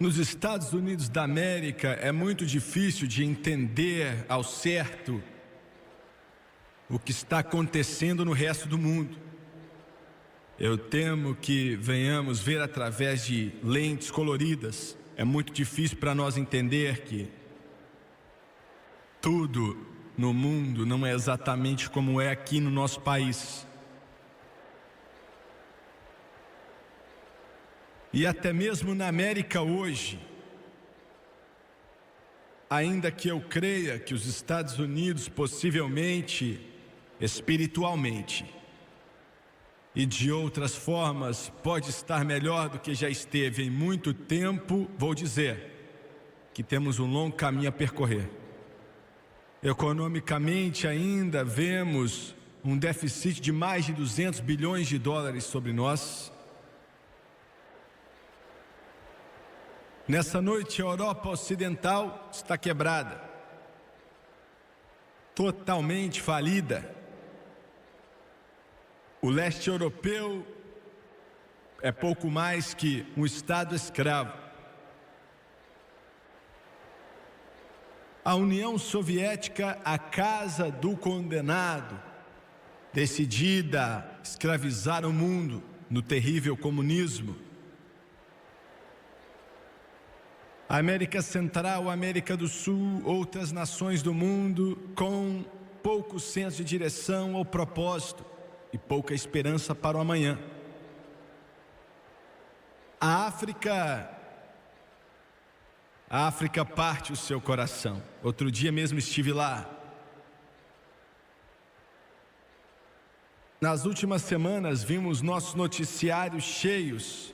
Nos Estados Unidos da América é muito difícil de entender ao certo o que está acontecendo no resto do mundo. Eu temo que venhamos ver através de lentes coloridas. É muito difícil para nós entender que tudo no mundo não é exatamente como é aqui no nosso país. E até mesmo na América hoje, ainda que eu creia que os Estados Unidos possivelmente, espiritualmente e de outras formas, pode estar melhor do que já esteve em muito tempo, vou dizer que temos um longo caminho a percorrer. Economicamente ainda vemos um déficit de mais de 200 bilhões de dólares sobre nós. Nessa noite, a Europa Ocidental está quebrada, totalmente falida. O leste europeu é pouco mais que um estado escravo. A União Soviética, a casa do condenado, decidida a escravizar o mundo no terrível comunismo. A América Central, a América do Sul, outras nações do mundo com pouco senso de direção ou propósito e pouca esperança para o amanhã. A África parte o seu coração. Outro dia mesmo estive lá. Nas últimas semanas vimos nossos noticiários cheios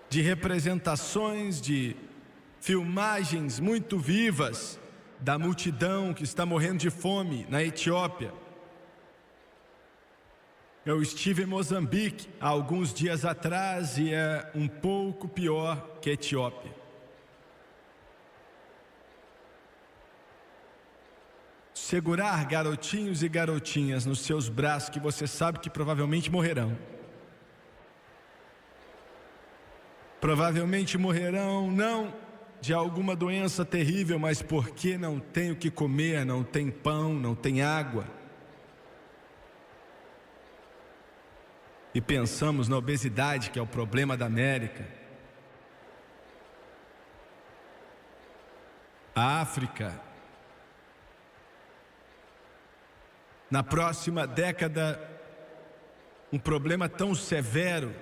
de representações, de filmagens muito vivas da multidão que está morrendo de fome na Etiópia. Eu estive em Moçambique há alguns dias atrás e é um pouco pior que a Etiópia. Segurar garotinhos e garotinhas nos seus braços que você sabe que provavelmente morrerão. Provavelmente morrerão não de alguma doença terrível, mas porque não tem o que comer, não tem pão, não tem água. E pensamos na obesidade, que é o problema da América. A África, na próxima década, um problema tão severo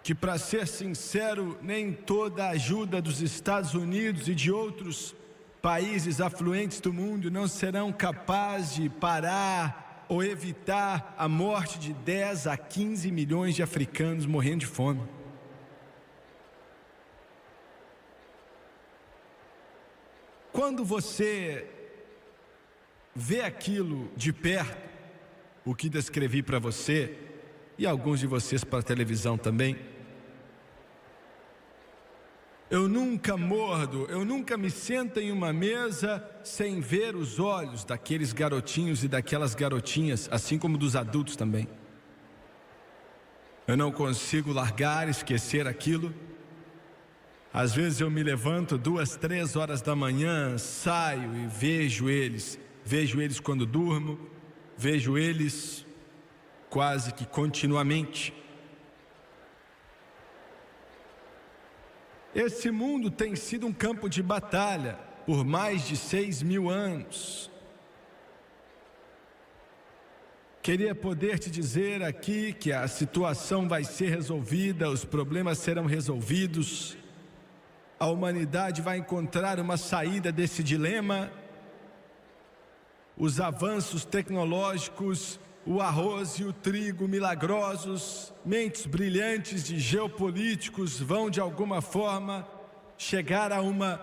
que, para ser sincero, nem toda a ajuda dos Estados Unidos e de outros países afluentes do mundo não serão capazes de parar ou evitar a morte de 10 a 15 milhões de africanos morrendo de fome. Quando você vê aquilo de perto, o que descrevi para você e alguns de vocês para a televisão também, eu nunca mordo, eu nunca me sento em uma mesa sem ver os olhos daqueles garotinhos e daquelas garotinhas, assim como dos adultos também. Eu não consigo largar, esquecer aquilo. Às vezes eu me levanto 2, 3 horas da manhã, saio e vejo eles quando durmo, vejo eles quase que continuamente. Esse mundo tem sido um campo de batalha por mais de 6.000 anos. Queria poder te dizer aqui que a situação vai ser resolvida, os problemas serão resolvidos, a humanidade vai encontrar uma saída desse dilema. Os avanços tecnológicos, o arroz e o trigo milagrosos, mentes brilhantes de geopolíticos vão de alguma forma chegar a uma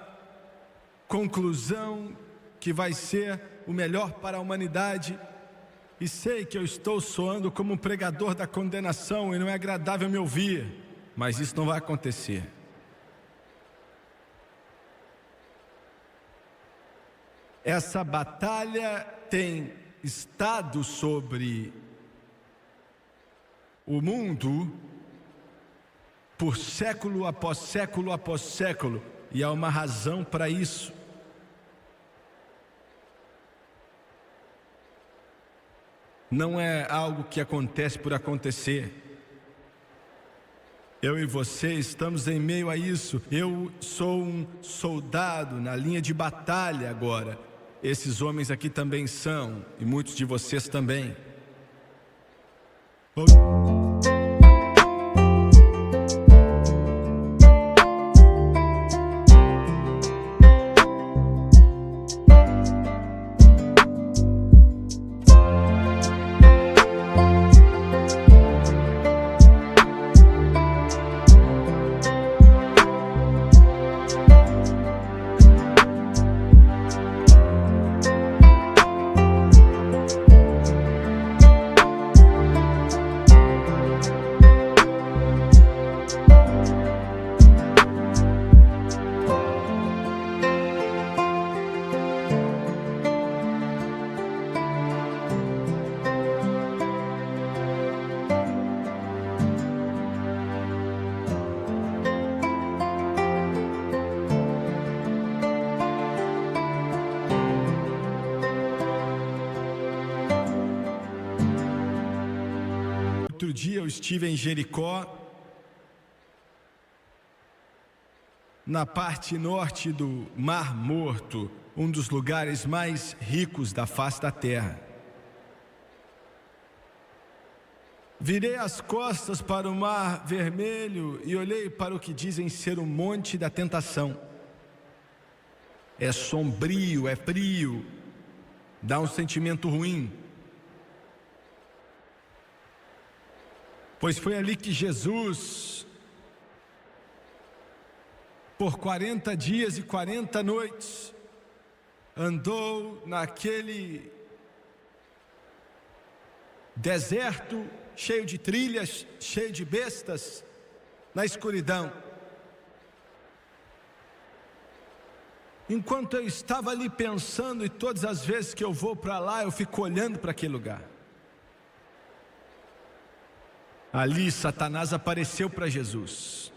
conclusão que vai ser o melhor para a humanidade. E sei que eu estou soando como um pregador da condenação e não é agradável me ouvir, mas isso não vai acontecer. Essa batalha tem estado sobre o mundo por século após século após século, e há uma razão para isso. Não é algo que acontece por acontecer. Eu e você estamos em meio a isso. Eu sou um soldado na linha de batalha agora. Esses homens aqui também são, e muitos de vocês também. Outro dia eu estive em Jericó, na parte norte do Mar Morto, um dos lugares mais ricos da face da terra. Virei as costas para o Mar Vermelho e olhei para o que dizem ser o Monte da Tentação. É sombrio, é frio, dá um sentimento ruim. Pois foi ali que Jesus, por 40 dias e 40 noites, andou naquele deserto, cheio de trilhas, cheio de bestas, na escuridão. Enquanto eu estava ali pensando, e todas as vezes que eu vou para lá, eu fico olhando para aquele lugar. Ali Satanás apareceu para Jesus.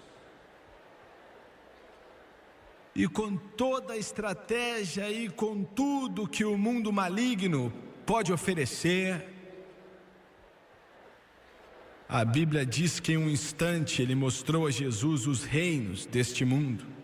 E com toda a estratégia e com tudo que o mundo maligno pode oferecer, a Bíblia diz que em um instante ele mostrou a Jesus os reinos deste mundo.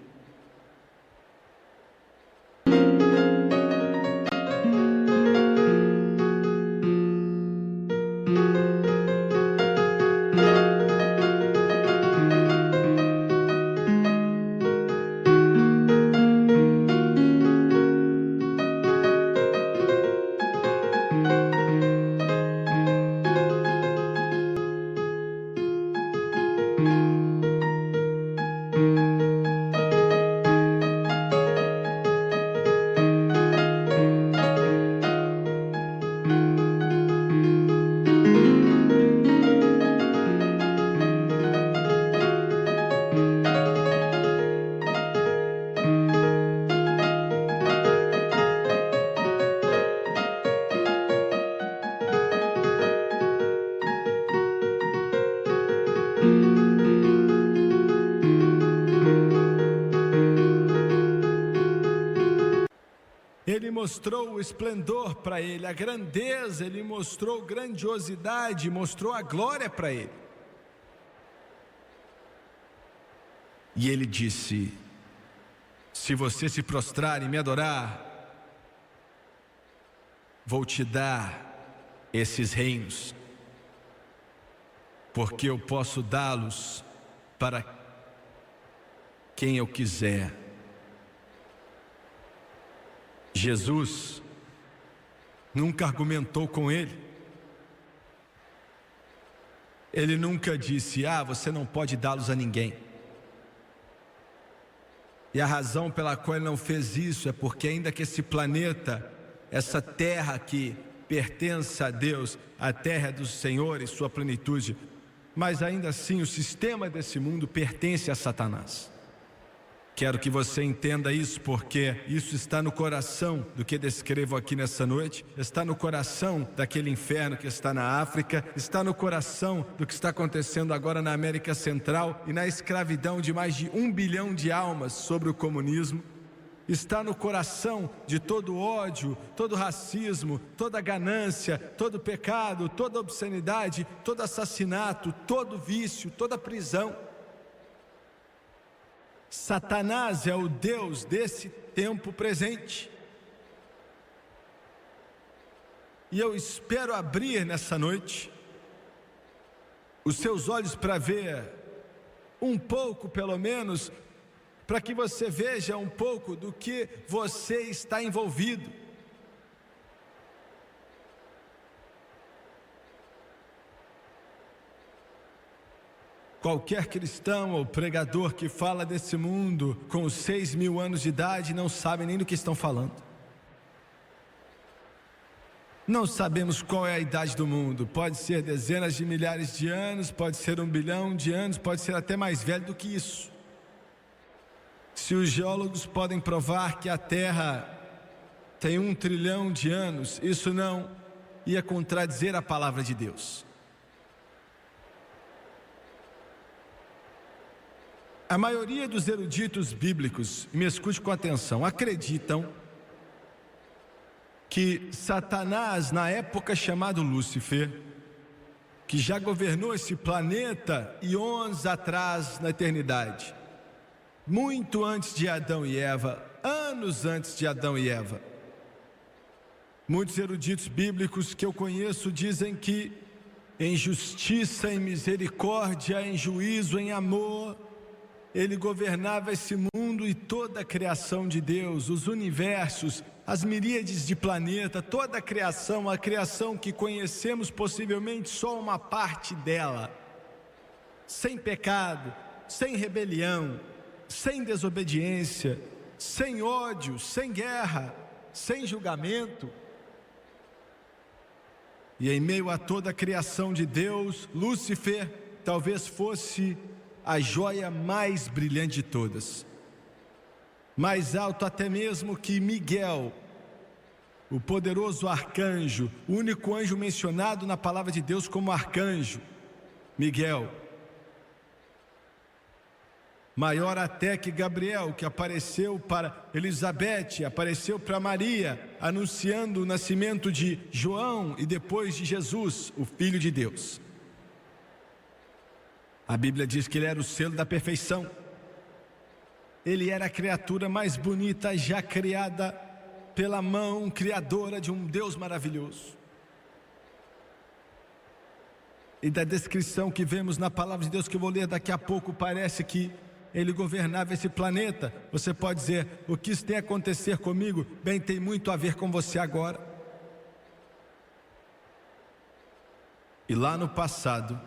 Ele mostrou o esplendor para ele, a grandeza, ele mostrou grandiosidade, mostrou a glória para ele. E ele disse: se você se prostrar e me adorar, vou te dar esses reinos, porque eu posso dá-los para quem eu quiser. Jesus nunca argumentou com ele. Ele nunca disse: você não pode dá-los a ninguém. E a razão pela qual ele não fez isso é porque ainda que esse planeta, essa terra que pertence a Deus, a terra do Senhor e sua plenitude, mas ainda assim o sistema desse mundo pertence a Satanás. Quero que você entenda isso, porque isso está no coração do que descrevo aqui nessa noite, está no coração daquele inferno que está na África, está no coração do que está acontecendo agora na América Central e na escravidão de mais de 1 bilhão de almas sobre o comunismo. Está no coração de todo ódio, todo racismo, toda ganância, todo pecado, toda obscenidade, todo assassinato, todo vício, toda prisão. Satanás é o Deus desse tempo presente. E eu espero abrir nessa noite os seus olhos para ver um pouco, pelo menos, para que você veja um pouco do que você está envolvido. Qualquer cristão ou pregador que fala desse mundo com os 6.000 anos de idade não sabe nem do que estão falando. Não sabemos qual é a idade do mundo. Pode ser dezenas de milhares de anos, pode ser 1 bilhão de anos, pode ser até mais velho do que isso. Se os geólogos podem provar que a Terra tem 1 trilhão de anos, isso não ia contradizer a palavra de Deus. A maioria dos eruditos bíblicos, me escute com atenção, acreditam que Satanás, na época chamado Lúcifer, que já governou esse planeta eons atrás na eternidade, muito antes de Adão e Eva, anos antes de Adão e Eva. Muitos eruditos bíblicos que eu conheço dizem que em justiça, em misericórdia, em juízo, em amor, ele governava esse mundo e toda a criação de Deus, os universos, as miríades de planeta, toda a criação que conhecemos, possivelmente só uma parte dela, sem pecado, sem rebelião, sem desobediência, sem ódio, sem guerra, sem julgamento. E em meio a toda a criação de Deus, Lúcifer talvez fosse a joia mais brilhante de todas, mais alto até mesmo que Miguel, o poderoso arcanjo, o único anjo mencionado na palavra de Deus como arcanjo, Miguel. Maior até que Gabriel, que apareceu para Elizabeth, apareceu para Maria, anunciando o nascimento de João e depois de Jesus, o Filho de Deus. A Bíblia diz que ele era o selo da perfeição. Ele era a criatura mais bonita já criada pela mão criadora de um Deus maravilhoso. E da descrição que vemos na palavra de Deus, que eu vou ler daqui a pouco, parece que ele governava esse planeta. Você pode dizer, o que isso tem a acontecer comigo? Bem, tem muito a ver com você agora. E lá no passado,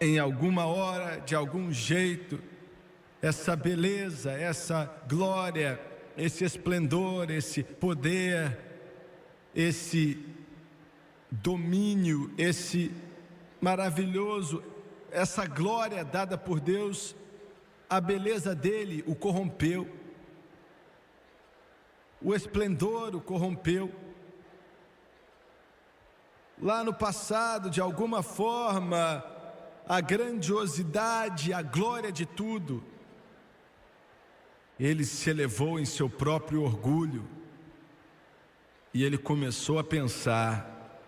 em alguma hora, de algum jeito, essa beleza, essa glória, esse esplendor, esse poder, esse domínio, esse maravilhoso, essa glória dada por Deus, a beleza dele o corrompeu, o esplendor o corrompeu. Lá no passado, de alguma forma, a grandiosidade, a glória de tudo, ele se elevou em seu próprio orgulho e ele começou a pensar: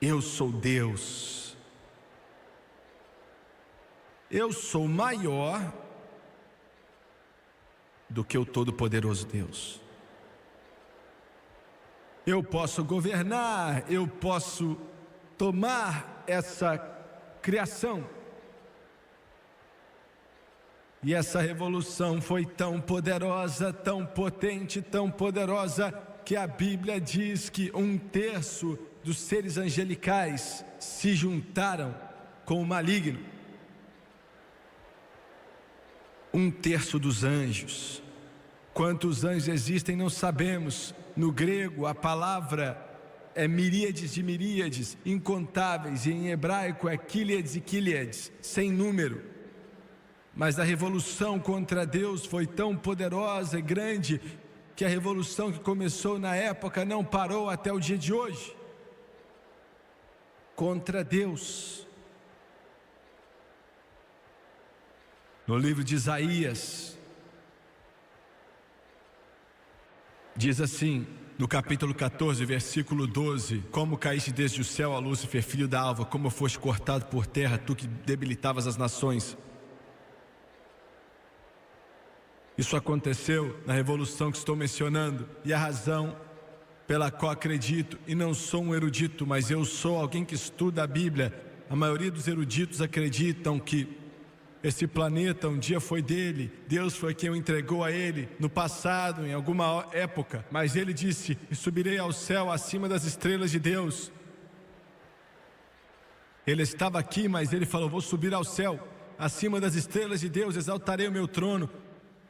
eu sou Deus, eu sou maior do que o Todo-Poderoso Deus. Eu posso governar, eu posso tomar essa criação. E essa revolução foi tão poderosa, tão potente, tão poderosa, que a Bíblia diz que 1/3 dos seres angelicais se juntaram com o maligno. 1/3 dos anjos. Quantos anjos existem não sabemos. No grego a palavra é miríades de miríades, incontáveis, e em hebraico é quíliades e quíliades, sem número. Mas a revolução contra Deus foi tão poderosa e grande que a revolução que começou na época não parou até o dia de hoje. Contra Deus. No livro de Isaías, diz assim, no capítulo 14, versículo 12: Como caíste desde o céu, ó Lúcifer, filho da alva, como foste cortado por terra, tu que debilitavas as nações. Isso aconteceu na revolução que estou mencionando, e a razão pela qual acredito, e não sou um erudito, mas eu sou alguém que estuda a Bíblia. A maioria dos eruditos acreditam que esse planeta um dia foi dele, Deus foi quem o entregou a ele no passado, em alguma época, mas ele disse: e subirei ao céu acima das estrelas de Deus. Ele estava aqui, mas ele falou: vou subir ao céu, acima das estrelas de Deus, exaltarei o meu trono,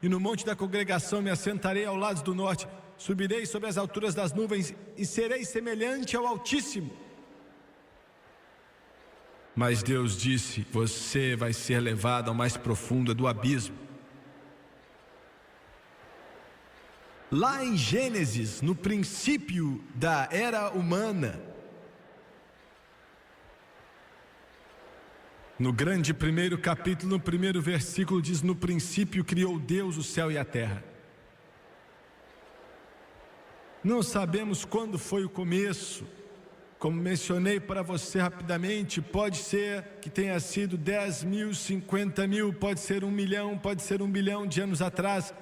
e no monte da congregação me assentarei ao lado do norte, subirei sobre as alturas das nuvens e serei semelhante ao Altíssimo. Mas Deus disse: você vai ser levado ao mais profundo do abismo. Lá em Gênesis, no princípio da era humana, no grande primeiro capítulo, no primeiro versículo, diz: no princípio criou Deus o céu e a terra. Não sabemos quando foi o começo. Como mencionei para você rapidamente, pode ser que tenha sido 10 mil, 50 mil, pode ser 1 milhão, pode ser 1 bilhão de anos atrás.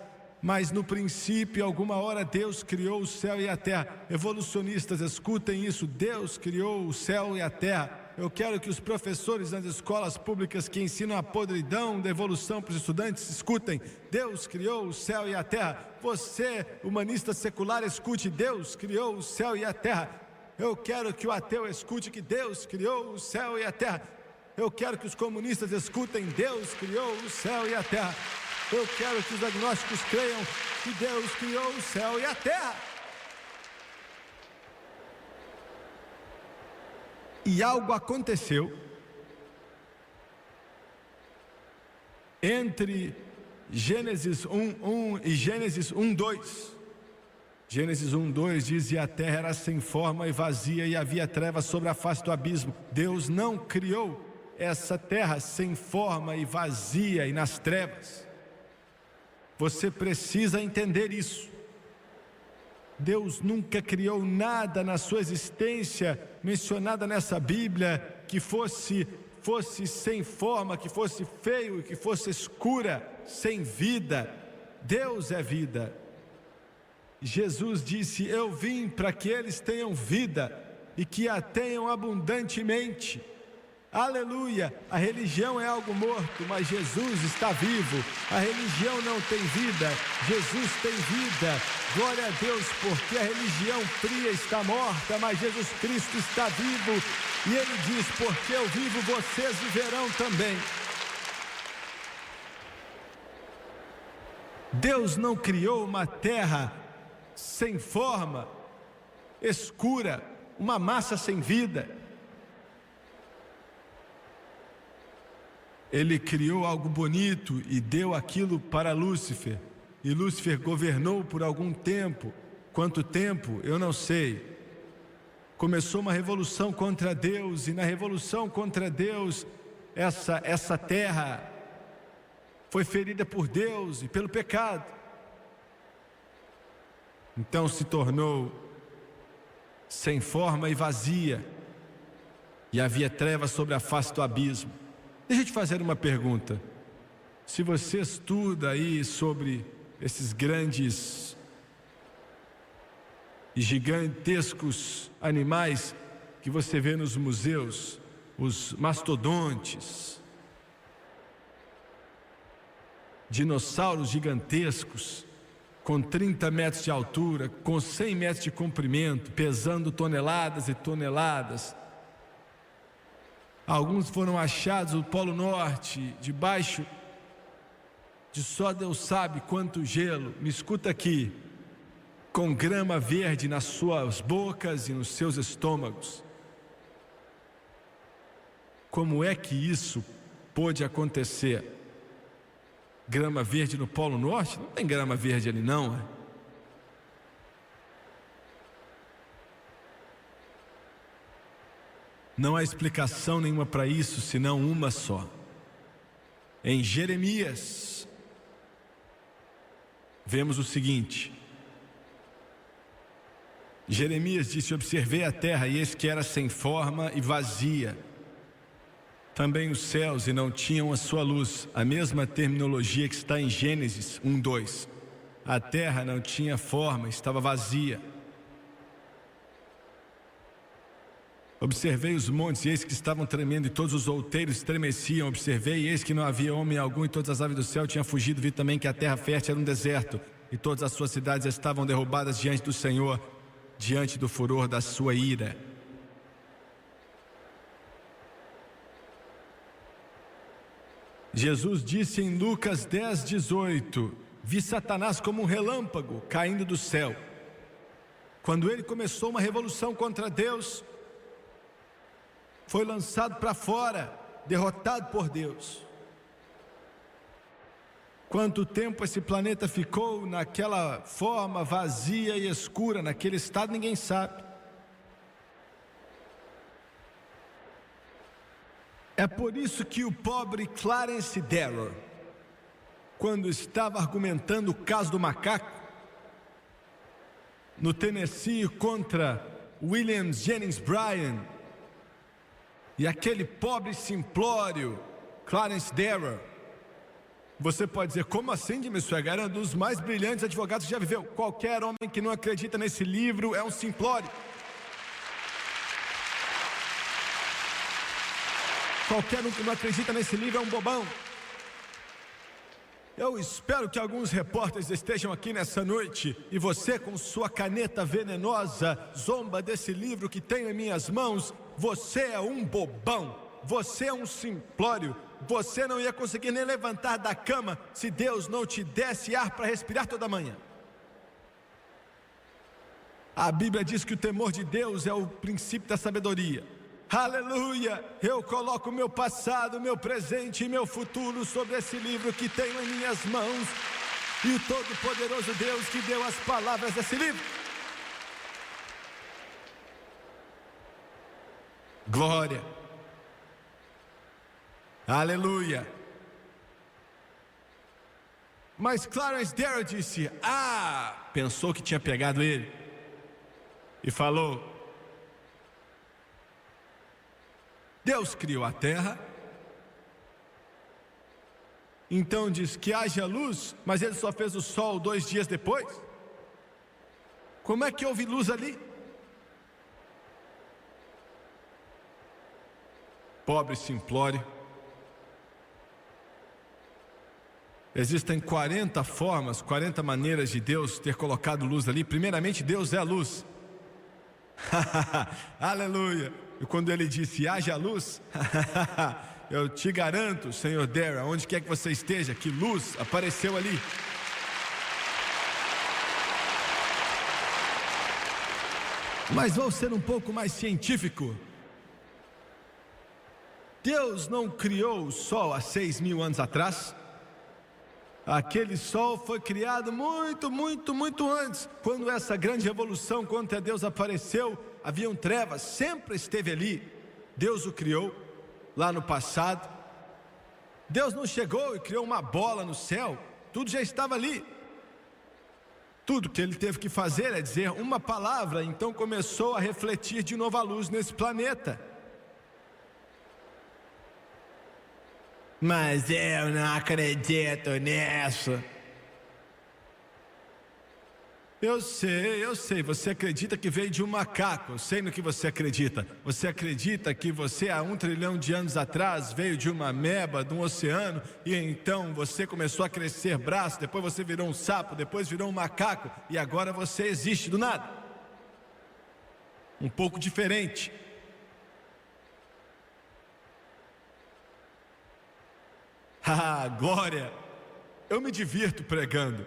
Mas no princípio, alguma hora, Deus criou o céu e a terra. Evolucionistas, escutem isso: Deus criou o céu e a terra. Eu quero que os professores nas escolas públicas que ensinam a podridão da evolução para os estudantes escutem: Deus criou o céu e a terra. Você, humanista secular, escute: Deus criou o céu e a terra. Eu quero que o ateu escute que Deus criou o céu e a terra. Eu quero que os comunistas escutem: Deus criou o céu e a terra. Eu quero que os agnósticos creiam que Deus criou o céu e a terra. E algo aconteceu entre Gênesis 1:1 e Gênesis 1:2. Gênesis 1:2 diz: e a terra era sem forma e vazia, e havia trevas sobre a face do abismo. Deus não criou essa terra sem forma e vazia e nas trevas. Você precisa entender isso. Deus nunca criou nada na sua existência mencionada nessa Bíblia que fosse sem forma, que fosse feio, que fosse escura, sem vida. Deus é vida. Jesus disse: eu vim para que eles tenham vida e que a tenham abundantemente. Aleluia! A religião é algo morto, mas Jesus está vivo. A religião não tem vida, Jesus tem vida. Glória a Deus, porque a religião fria está morta, mas Jesus Cristo está vivo. E Ele diz: porque eu vivo, vocês viverão também. Deus não criou uma terra sem forma, escura, uma massa sem vida. Ele criou algo bonito e deu aquilo para Lúcifer. E Lúcifer governou por algum tempo. Quanto tempo? Eu não sei. Começou uma revolução contra Deus, e na revolução contra Deus, essa terra foi ferida por Deus e pelo pecado. Então se tornou sem forma e vazia, e havia trevas sobre a face do abismo. Deixa eu te fazer uma pergunta. Se você estuda aí sobre esses grandes e gigantescos animais que você vê nos museus, os mastodontes, dinossauros gigantescos, com 30 metros de altura, com 100 metros de comprimento, pesando toneladas e toneladas. Alguns foram achados no Polo Norte, debaixo de só Deus sabe quanto gelo. Me escuta aqui: com grama verde nas suas bocas e nos seus estômagos. Como é que isso pôde acontecer? grama verde no Polo Norte? Não tem grama verde ali não, é? Não há explicação nenhuma para isso, senão uma só. Em Jeremias, vemos o seguinte: Jeremias disse: observei a terra, e eis que era sem forma e vazia. Também os céus, e não tinham a sua luz. A mesma terminologia que está em Gênesis 1:2. A terra não tinha forma, estava vazia. Observei os montes, e eis que estavam tremendo, e todos os outeiros estremeciam. Observei, e eis que não havia homem algum, e todas as aves do céu tinham fugido. Vi também que a terra fértil era um deserto, e todas as suas cidades estavam derrubadas diante do Senhor, diante do furor da sua ira. Jesus disse em Lucas 10:18: vi Satanás como um relâmpago caindo do céu. Quando ele começou uma revolução contra Deus, foi lançado para fora, derrotado por Deus. Quanto tempo esse planeta ficou naquela forma vazia e escura, naquele estado, ninguém sabe. É por isso que o pobre Clarence Darrow, quando estava argumentando o caso do macaco no Tennessee contra William Jennings Bryan, e aquele pobre simplório Clarence Darrow, você pode dizer: como assim, Jimmy Swaggart? É um dos mais brilhantes advogados que já viveu. Qualquer homem que não acredita nesse livro é um simplório. Qualquer um que não acredita nesse livro é um bobão. Eu espero que alguns repórteres estejam aqui nessa noite, e você, com sua caneta venenosa, zomba desse livro que tenho em minhas mãos. Você é um bobão, você é um simplório. Você não ia conseguir nem levantar da cama se Deus não te desse ar para respirar toda manhã. A Bíblia diz que o temor de Deus é o princípio da sabedoria. Aleluia! Eu coloco o meu passado, o meu presente e meu futuro sobre esse livro que tenho em minhas mãos, e o todo-poderoso Deus que deu as palavras desse livro. Glória! Aleluia! Mas Clarence Darrow disse: pensou que tinha pegado ele, e falou: Deus criou a terra, então diz que haja luz, mas ele só fez o sol 2 dias depois. Como é que houve luz ali? Pobre simplório. Existem 40 formas, 40 maneiras de Deus ter colocado luz ali. Primeiramente, Deus é a luz. Aleluia! E quando ele disse: haja luz, eu te garanto, Senhor Darrow, onde quer que você esteja, que luz apareceu ali. Mas vou ser um pouco mais científico. Deus não criou o sol há 6.000 anos atrás. Aquele sol foi criado muito antes. Quando essa grande revolução contra Deus apareceu, haviam trevas, sempre esteve ali. Deus o criou lá no passado. Deus não chegou e criou uma bola no céu, tudo já estava ali. Tudo que ele teve que fazer é dizer uma palavra, então começou a refletir de novo a luz nesse planeta. Mas eu não acredito nisso. Eu sei, você acredita que veio de um macaco. Eu sei no que você acredita. Você acredita que você há 1 trilhão de anos atrás veio de uma ameba, de um oceano, e então você começou a crescer braço, depois você virou um sapo, depois virou um macaco, e agora você existe do nada. Um pouco diferente. Glória! Eu me divirto pregando.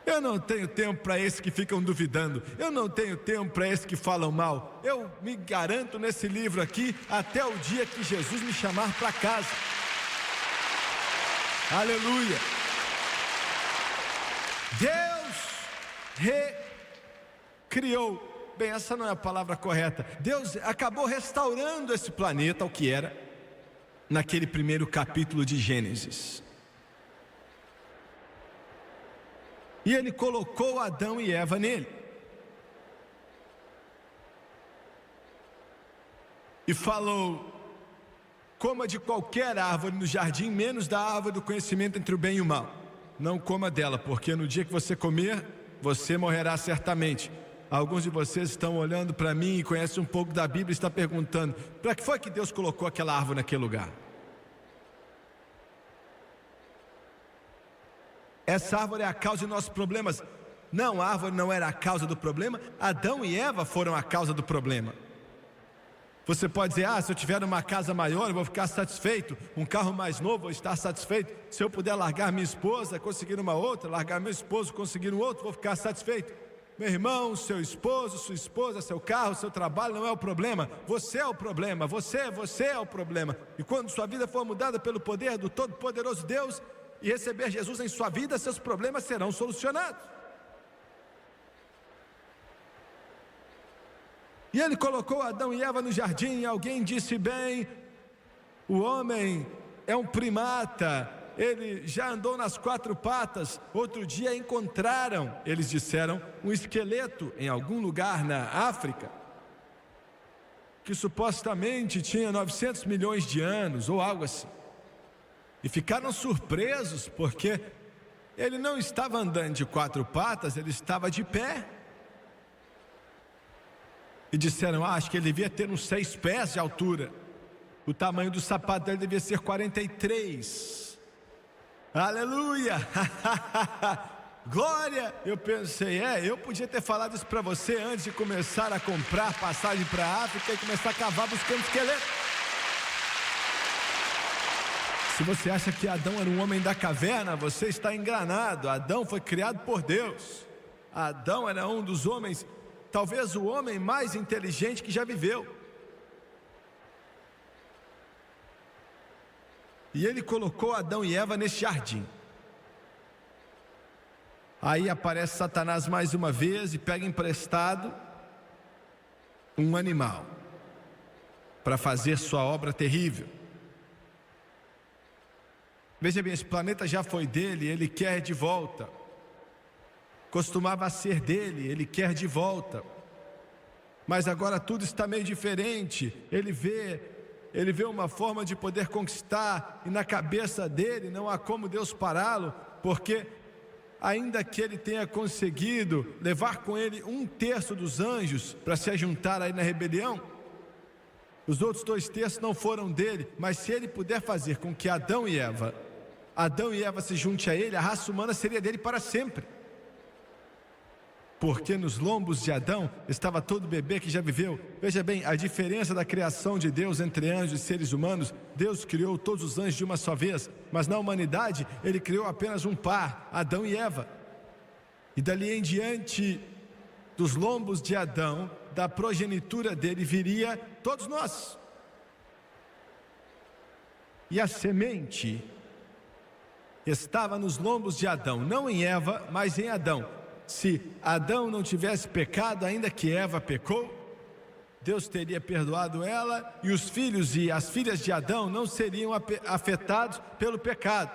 Eu não tenho tempo para esses que ficam duvidando. Eu não tenho tempo para esses que falam mal. Eu me garanto nesse livro aqui até o dia que Jesus me chamar para casa. Aleluia. Deus recriou. Bem, essa não é a palavra correta. Deus acabou restaurando esse planeta ao que era naquele primeiro capítulo de Gênesis. E Ele colocou Adão e Eva nele. E falou: coma de qualquer árvore no jardim, menos da árvore do conhecimento entre o bem e o mal. Não coma dela, porque no dia que você comer, você morrerá certamente. Alguns de vocês estão olhando para mim e conhecem um pouco da Bíblia e estão perguntando: para que foi que Deus colocou aquela árvore naquele lugar? Essa árvore é a causa de nossos problemas. Não, a árvore não era a causa do problema. Adão e Eva foram a causa do problema. Você pode dizer: se eu tiver uma casa maior, eu vou ficar satisfeito. Um carro mais novo, vou estar satisfeito. Se eu puder largar minha esposa, conseguir uma outra, largar meu esposo, conseguir um outro, vou ficar satisfeito. Meu irmão, seu esposo, sua esposa, seu carro, seu trabalho não é o problema. Você é o problema, você é o problema. E quando sua vida for mudada pelo poder do Todo-Poderoso Deus e receber Jesus em sua vida, seus problemas serão solucionados. E Ele colocou Adão e Eva no jardim, e alguém disse: bem, o homem é um primata, ele já andou nas quatro patas. Outro dia encontraram, eles disseram, um esqueleto em algum lugar na África, que supostamente tinha 900 milhões de anos, ou algo assim. E ficaram surpresos, porque ele não estava andando de quatro patas, ele estava de pé. E disseram: acho que ele devia ter uns 6 pés de altura. O tamanho do sapato dele devia ser 43. Aleluia! Glória! Eu pensei: eu podia ter falado isso para você antes de começar a comprar passagem para a África e começar a cavar buscando esqueleto. Se você acha que Adão era um homem da caverna, você está enganado. Adão foi criado por Deus. Adão era um dos homens, talvez o homem mais inteligente que já viveu. E Ele colocou Adão e Eva nesse jardim. Aí aparece Satanás mais uma vez e pega emprestado um animal para fazer sua obra terrível. Veja bem, esse planeta já foi dele, ele quer de volta. Costumava ser dele, ele quer de volta. Mas agora tudo está meio diferente. Ele vê uma forma de poder conquistar, e na cabeça dele não há como Deus pará-lo, porque ainda que ele tenha conseguido levar com ele 1/3 dos anjos para se ajuntar aí na rebelião, os outros 2/3 não foram dele. Mas se ele puder fazer com que Adão e Eva se junte a ele, a raça humana seria dele para sempre. Porque nos lombos de Adão estava todo bebê que já viveu. Veja bem, a diferença da criação de Deus entre anjos e seres humanos: Deus criou todos os anjos de uma só vez, mas na humanidade Ele criou apenas um par, Adão e Eva. E dali em diante, dos lombos de Adão, da progenitura dele, viria todos nós. E a semente estava nos lombos de Adão, não em Eva, mas em Adão. Se Adão não tivesse pecado, ainda que Eva pecou, Deus teria perdoado ela, e os filhos e as filhas de Adão não seriam afetados pelo pecado.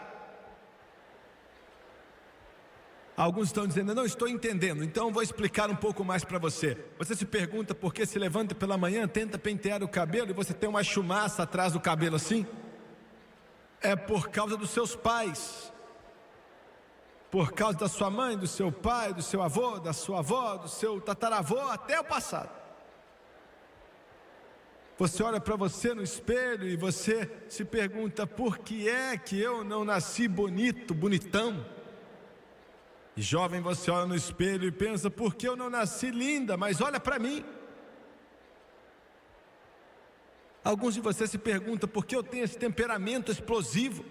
Alguns estão dizendo: eu não estou entendendo, então vou explicar um pouco mais para você. Você se pergunta por que se levanta pela manhã, tenta pentear o cabelo e você tem uma chumaça atrás do cabelo assim? É por causa dos seus pais. Por causa da sua mãe, do seu pai, do seu avô, da sua avó, do seu tataravô, até o passado. Você olha para você no espelho e você se pergunta: por que é que eu não nasci bonito, bonitão? E jovem, você olha no espelho e pensa: por que eu não nasci linda? Mas olha para mim. Alguns de vocês se perguntam: por que eu tenho esse temperamento explosivo?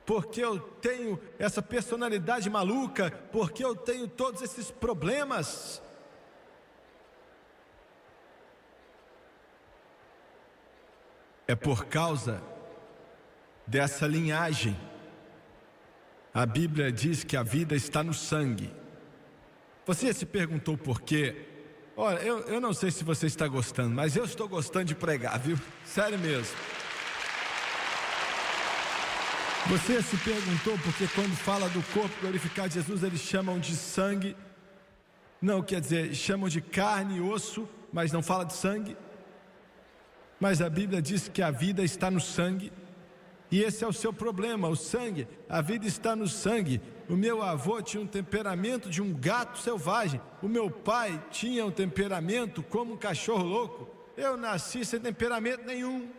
Porque eu tenho essa personalidade maluca? Porque eu tenho todos esses problemas? É por causa dessa linhagem A Bíblia diz que a vida está no sangue. Você se perguntou por quê? Olha, eu não sei se você está gostando, mas eu estou gostando de pregar, viu? Sério mesmo. Você se perguntou porque quando fala do corpo glorificado de Jesus, eles chamam de sangue. Não, quer dizer, chamam de carne e osso, mas não fala de sangue. Mas a Bíblia diz que a vida está no sangue. E esse é o seu problema, o sangue. A vida está no sangue. O meu avô tinha um temperamento de um gato selvagem. O meu pai tinha um temperamento como um cachorro louco. Eu nasci sem temperamento nenhum.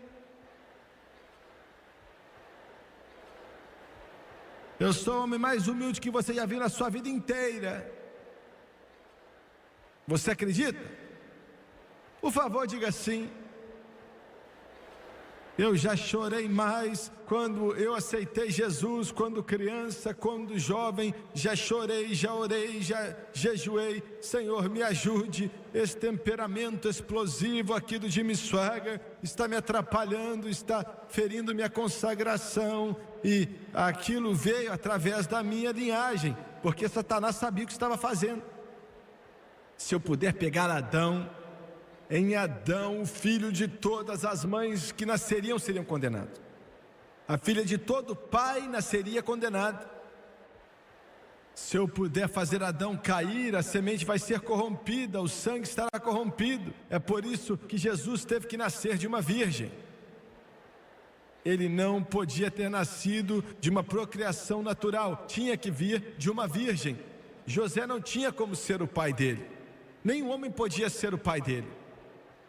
Eu sou o homem mais humilde que você já viu na sua vida inteira. Você acredita? Por favor, diga sim. Eu já chorei mais quando eu aceitei Jesus, quando criança, quando jovem, já chorei, já orei, já jejuei. Senhor, me ajude, esse temperamento explosivo aqui do Jimmy Swaggart está me atrapalhando, está ferindo minha consagração, e aquilo veio através da minha linhagem, porque Satanás sabia o que estava fazendo. Se eu puder pegar Adão, em Adão, o filho de todas as mães que nasceriam seriam condenados. A filha de todo pai nasceria condenada. Se eu puder fazer Adão cair, a semente vai ser corrompida, o sangue estará corrompido. É por isso que Jesus teve que nascer de uma virgem. Ele não podia ter nascido de uma procriação natural, tinha que vir de uma virgem. José não tinha como ser o pai dele, nenhum homem podia ser o pai dele.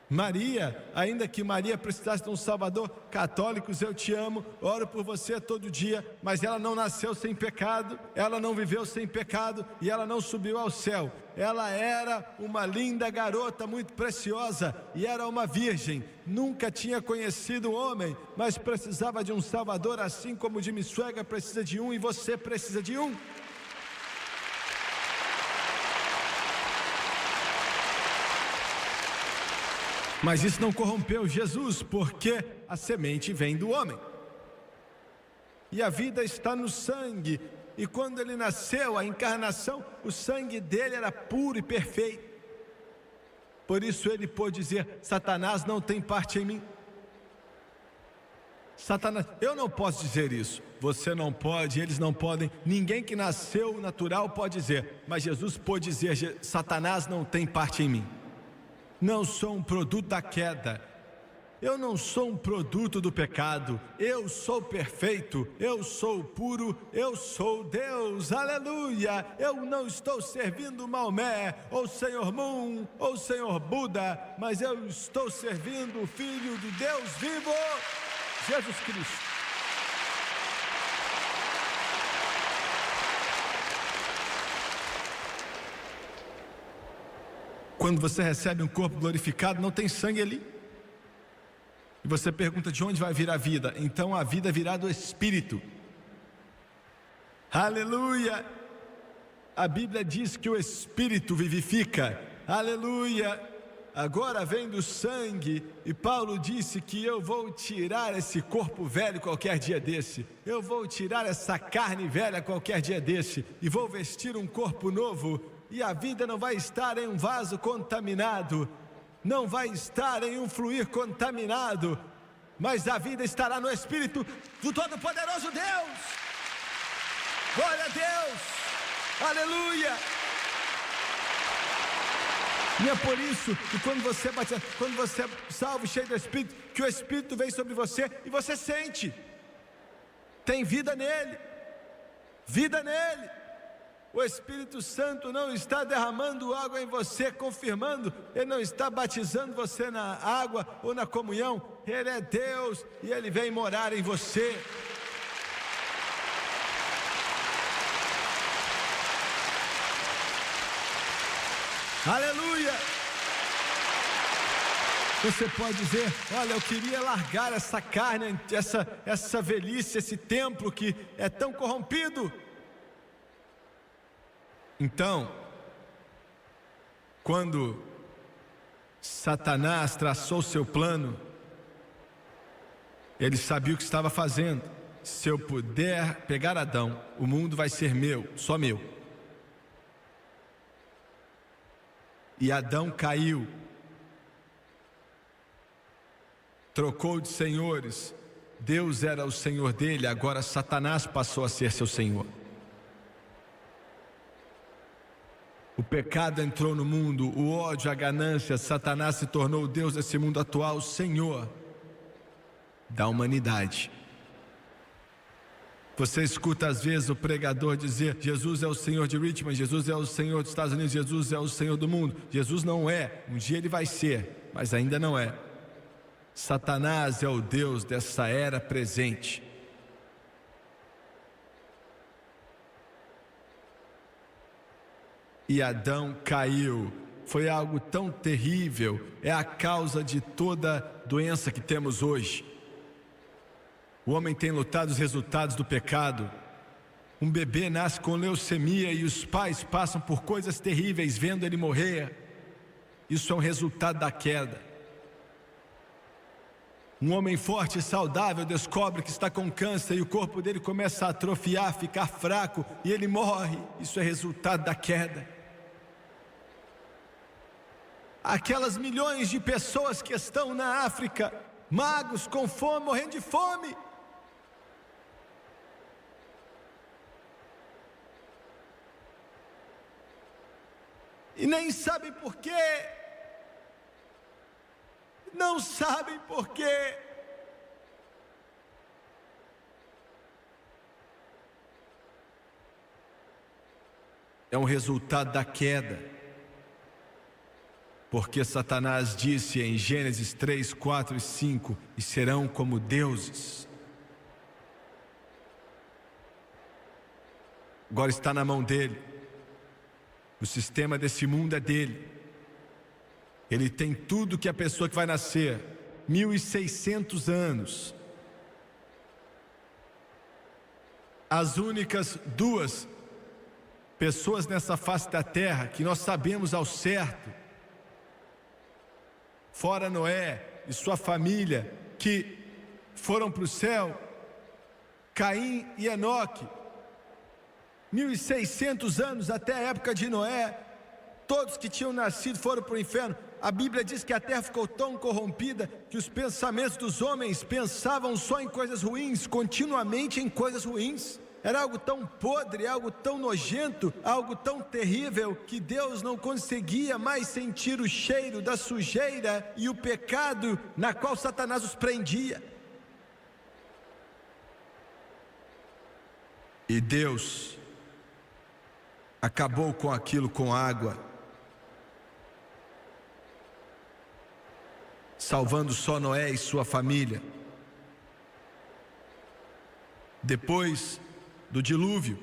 Maria, ainda que Maria precisasse de um Salvador, católicos, eu te amo, oro por você todo dia, mas ela não nasceu sem pecado, ela não viveu sem pecado e ela não subiu ao céu. Ela era uma linda garota muito preciosa e era uma virgem, nunca tinha conhecido um homem, mas precisava de um Salvador, assim como Jimmy Swaggart precisa de um e você precisa de um. Mas isso não corrompeu Jesus, porque a semente vem do homem. E a vida está no sangue. E quando ele nasceu, a encarnação, o sangue dele era puro e perfeito. Por isso ele pôde dizer: Satanás não tem parte em mim. Satanás, eu não posso dizer isso. Você não pode, eles não podem. Ninguém que nasceu natural pode dizer. Mas Jesus pôde dizer: Satanás não tem parte em mim. Não sou um produto da queda, eu não sou um produto do pecado, eu sou perfeito, eu sou puro, eu sou Deus, aleluia. Eu não estou servindo Maomé, ou Senhor Moon, ou Senhor Buda, mas eu estou servindo o Filho de Deus vivo, Jesus Cristo. Quando você recebe um corpo glorificado, não tem sangue ali. E você pergunta: de onde vai vir a vida? Então a vida virá do Espírito. Aleluia! A Bíblia diz que o Espírito vivifica. Aleluia! Agora vem do sangue. E Paulo disse que eu vou tirar esse corpo velho qualquer dia desse. Eu vou tirar essa carne velha qualquer dia desse. E vou vestir um corpo novo. E a vida não vai estar em um vaso contaminado, não vai estar em um fluir contaminado, mas a vida estará no Espírito do Todo-Poderoso Deus. Glória a Deus, aleluia. E é por isso que quando você é salvo, cheio do Espírito, que o Espírito vem sobre você e você sente, tem vida nele, vida nele. O Espírito Santo não está derramando água em você, confirmando, Ele não está batizando você na água ou na comunhão. Ele é Deus e Ele vem morar em você. Aleluia! Você pode dizer: olha, eu queria largar essa carne, essa velhice, esse templo que é tão corrompido. Então, quando Satanás traçou seu plano, ele sabia o que estava fazendo. se eu puder pegar Adão, o mundo vai ser meu, só meu. E Adão caiu, trocou de senhores. Deus era o senhor dele, agora Satanás passou a ser seu senhor. O pecado entrou no mundo, o ódio, a ganância. Satanás se tornou o Deus desse mundo atual, o Senhor da humanidade. Você escuta às vezes o pregador dizer: Jesus é o Senhor de Richmond, Jesus é o Senhor dos Estados Unidos, Jesus é o Senhor do mundo. Jesus não é, um dia ele vai ser, mas ainda não é. Satanás é o Deus dessa era presente. E Adão caiu. Foi algo tão terrível, é a causa de toda doença que temos hoje. O homem tem lutado os resultados do pecado. Um bebê nasce com leucemia e os pais passam por coisas terríveis vendo ele morrer. Isso é um resultado da queda. Um homem forte e saudável descobre que está com câncer e o corpo dele começa a atrofiar, ficar fraco e ele morre. Isso é resultado da queda. Aquelas milhões de pessoas que estão na África, magos, com fome, morrendo de fome. E nem sabem por quê. Não sabem por quê. É um resultado da queda. Porque Satanás disse em Gênesis 3, 4 e 5: e serão como deuses. Agora está na mão dele. O sistema desse mundo é dele. Ele tem tudo que a pessoa que vai nascer, 1600 anos. As únicas duas pessoas nessa face da terra que nós sabemos ao certo, fora Noé e sua família, que foram para o céu, Caim e Enoque. 1600 anos até a época de Noé, todos que tinham nascido foram para o inferno. A Bíblia diz que a terra ficou tão corrompida que os pensamentos dos homens pensavam só em coisas ruins, continuamente em coisas ruins. Era algo tão podre, algo tão nojento, algo tão terrível, que Deus não conseguia mais sentir o cheiro da sujeira e o pecado na qual Satanás os prendia. E Deus acabou com aquilo com água, salvando só Noé e sua família. Depois do dilúvio,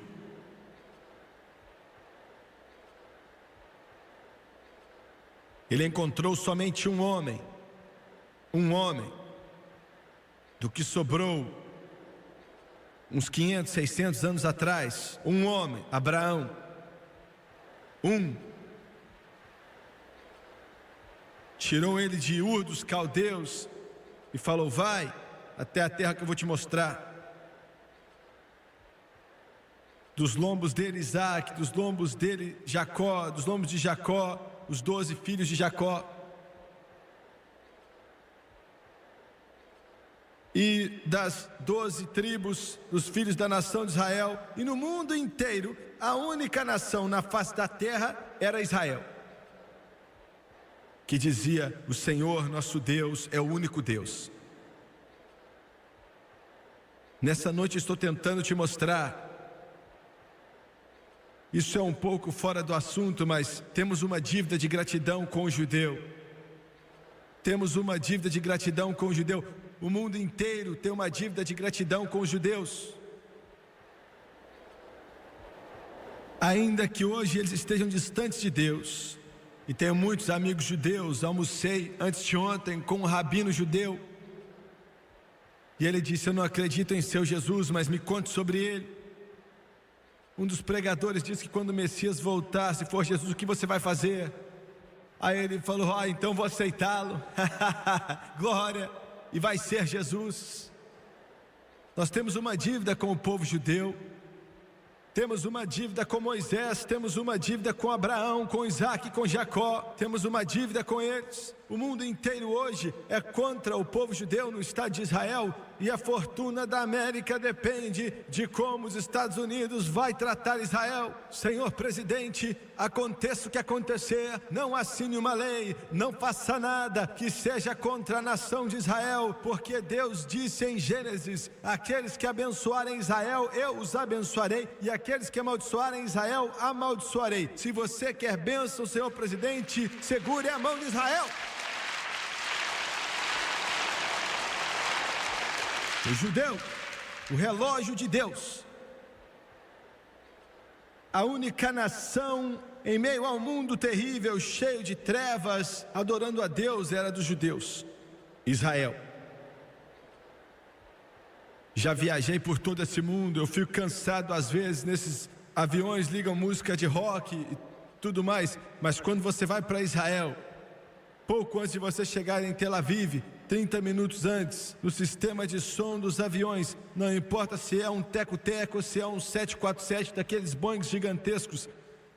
ele encontrou somente um homem, do que sobrou uns 500, 600 anos atrás, um homem, Abraão. Tirou ele de Ur dos caldeus e falou: vai até a terra que eu vou te mostrar. Dos lombos dele Isaac, dos lombos dele Jacó, dos lombos de Jacó, os 12 filhos de Jacó. E das 12 tribos dos filhos da nação de Israel. E no mundo inteiro, a única nação na face da terra era Israel, que dizia: o Senhor nosso Deus é o único Deus. Nessa noite estou tentando te mostrar, isso é um pouco fora do assunto, mas temos uma dívida de gratidão com o judeu. Temos uma dívida de gratidão com o judeu. O mundo inteiro tem uma dívida de gratidão com os judeus. Ainda que hoje eles estejam distantes de Deus, e tenho muitos amigos judeus. Almocei antes de ontem com um rabino judeu, e ele disse: eu não acredito em seu Jesus, mas me conte sobre ele. Um dos pregadores disse que quando o Messias voltar, se for Jesus, o que você vai fazer? Aí ele falou: então vou aceitá-lo. Glória, e vai ser Jesus. Nós temos uma dívida com o povo judeu, temos uma dívida com Moisés, temos uma dívida com Abraão, com Isaac, com Jacó, temos uma dívida com eles. O mundo inteiro hoje é contra o povo judeu no Estado de Israel, e a fortuna da América depende de como os Estados Unidos vai tratar Israel. Senhor presidente, aconteça o que acontecer, não assine uma lei, não faça nada que seja contra a nação de Israel, porque Deus disse em Gênesis: aqueles que abençoarem Israel, eu os abençoarei, e aqueles que amaldiçoarem Israel, amaldiçoarei. Se você quer bênção, senhor presidente, segure a mão de Israel. O judeu, o relógio de Deus, a única nação em meio ao mundo terrível, cheio de trevas, adorando a Deus, era dos judeus, Israel. Já viajei por todo esse mundo, eu fico cansado às vezes, nesses aviões ligam música de rock e tudo mais, mas quando você vai para Israel, pouco antes de você chegar em Tel Aviv, 30 minutos antes, no sistema de som dos aviões, não importa se é um teco-teco ou se é um 747, daqueles Boeings gigantescos,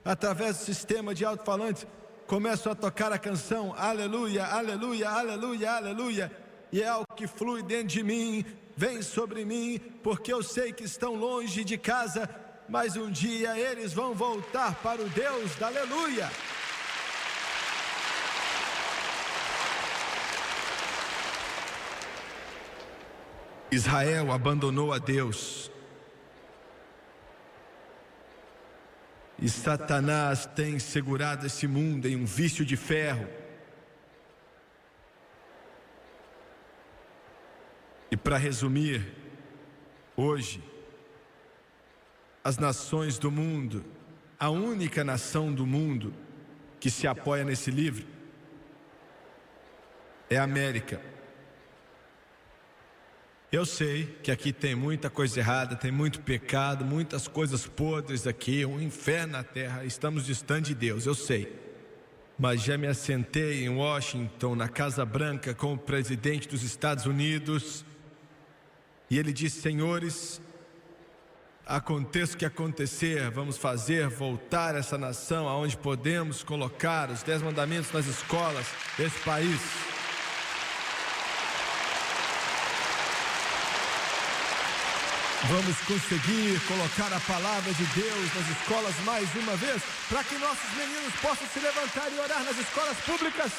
através do sistema de alto-falantes, começam a tocar a canção Aleluia, Aleluia, Aleluia, Aleluia, e é algo que flui dentro de mim, vem sobre mim, porque eu sei que estão longe de casa, mas um dia eles vão voltar para o Deus da Aleluia. Israel abandonou a Deus, e Satanás tem segurado esse mundo em um vício de ferro. E para resumir, hoje, as nações do mundo, a única nação do mundo que se apoia nesse livro é a América. Eu sei que aqui tem muita coisa errada, tem muito pecado, muitas coisas podres aqui, um inferno na terra, estamos distantes de Deus, eu sei. Mas já me assentei em Washington, na Casa Branca, com o presidente dos Estados Unidos, e ele disse: senhores, aconteça o que acontecer, vamos fazer voltar essa nação aonde podemos colocar os 10 mandamentos nas escolas desse país. Vamos conseguir colocar a palavra de Deus nas escolas mais uma vez, para que nossos meninos possam se levantar e orar nas escolas públicas.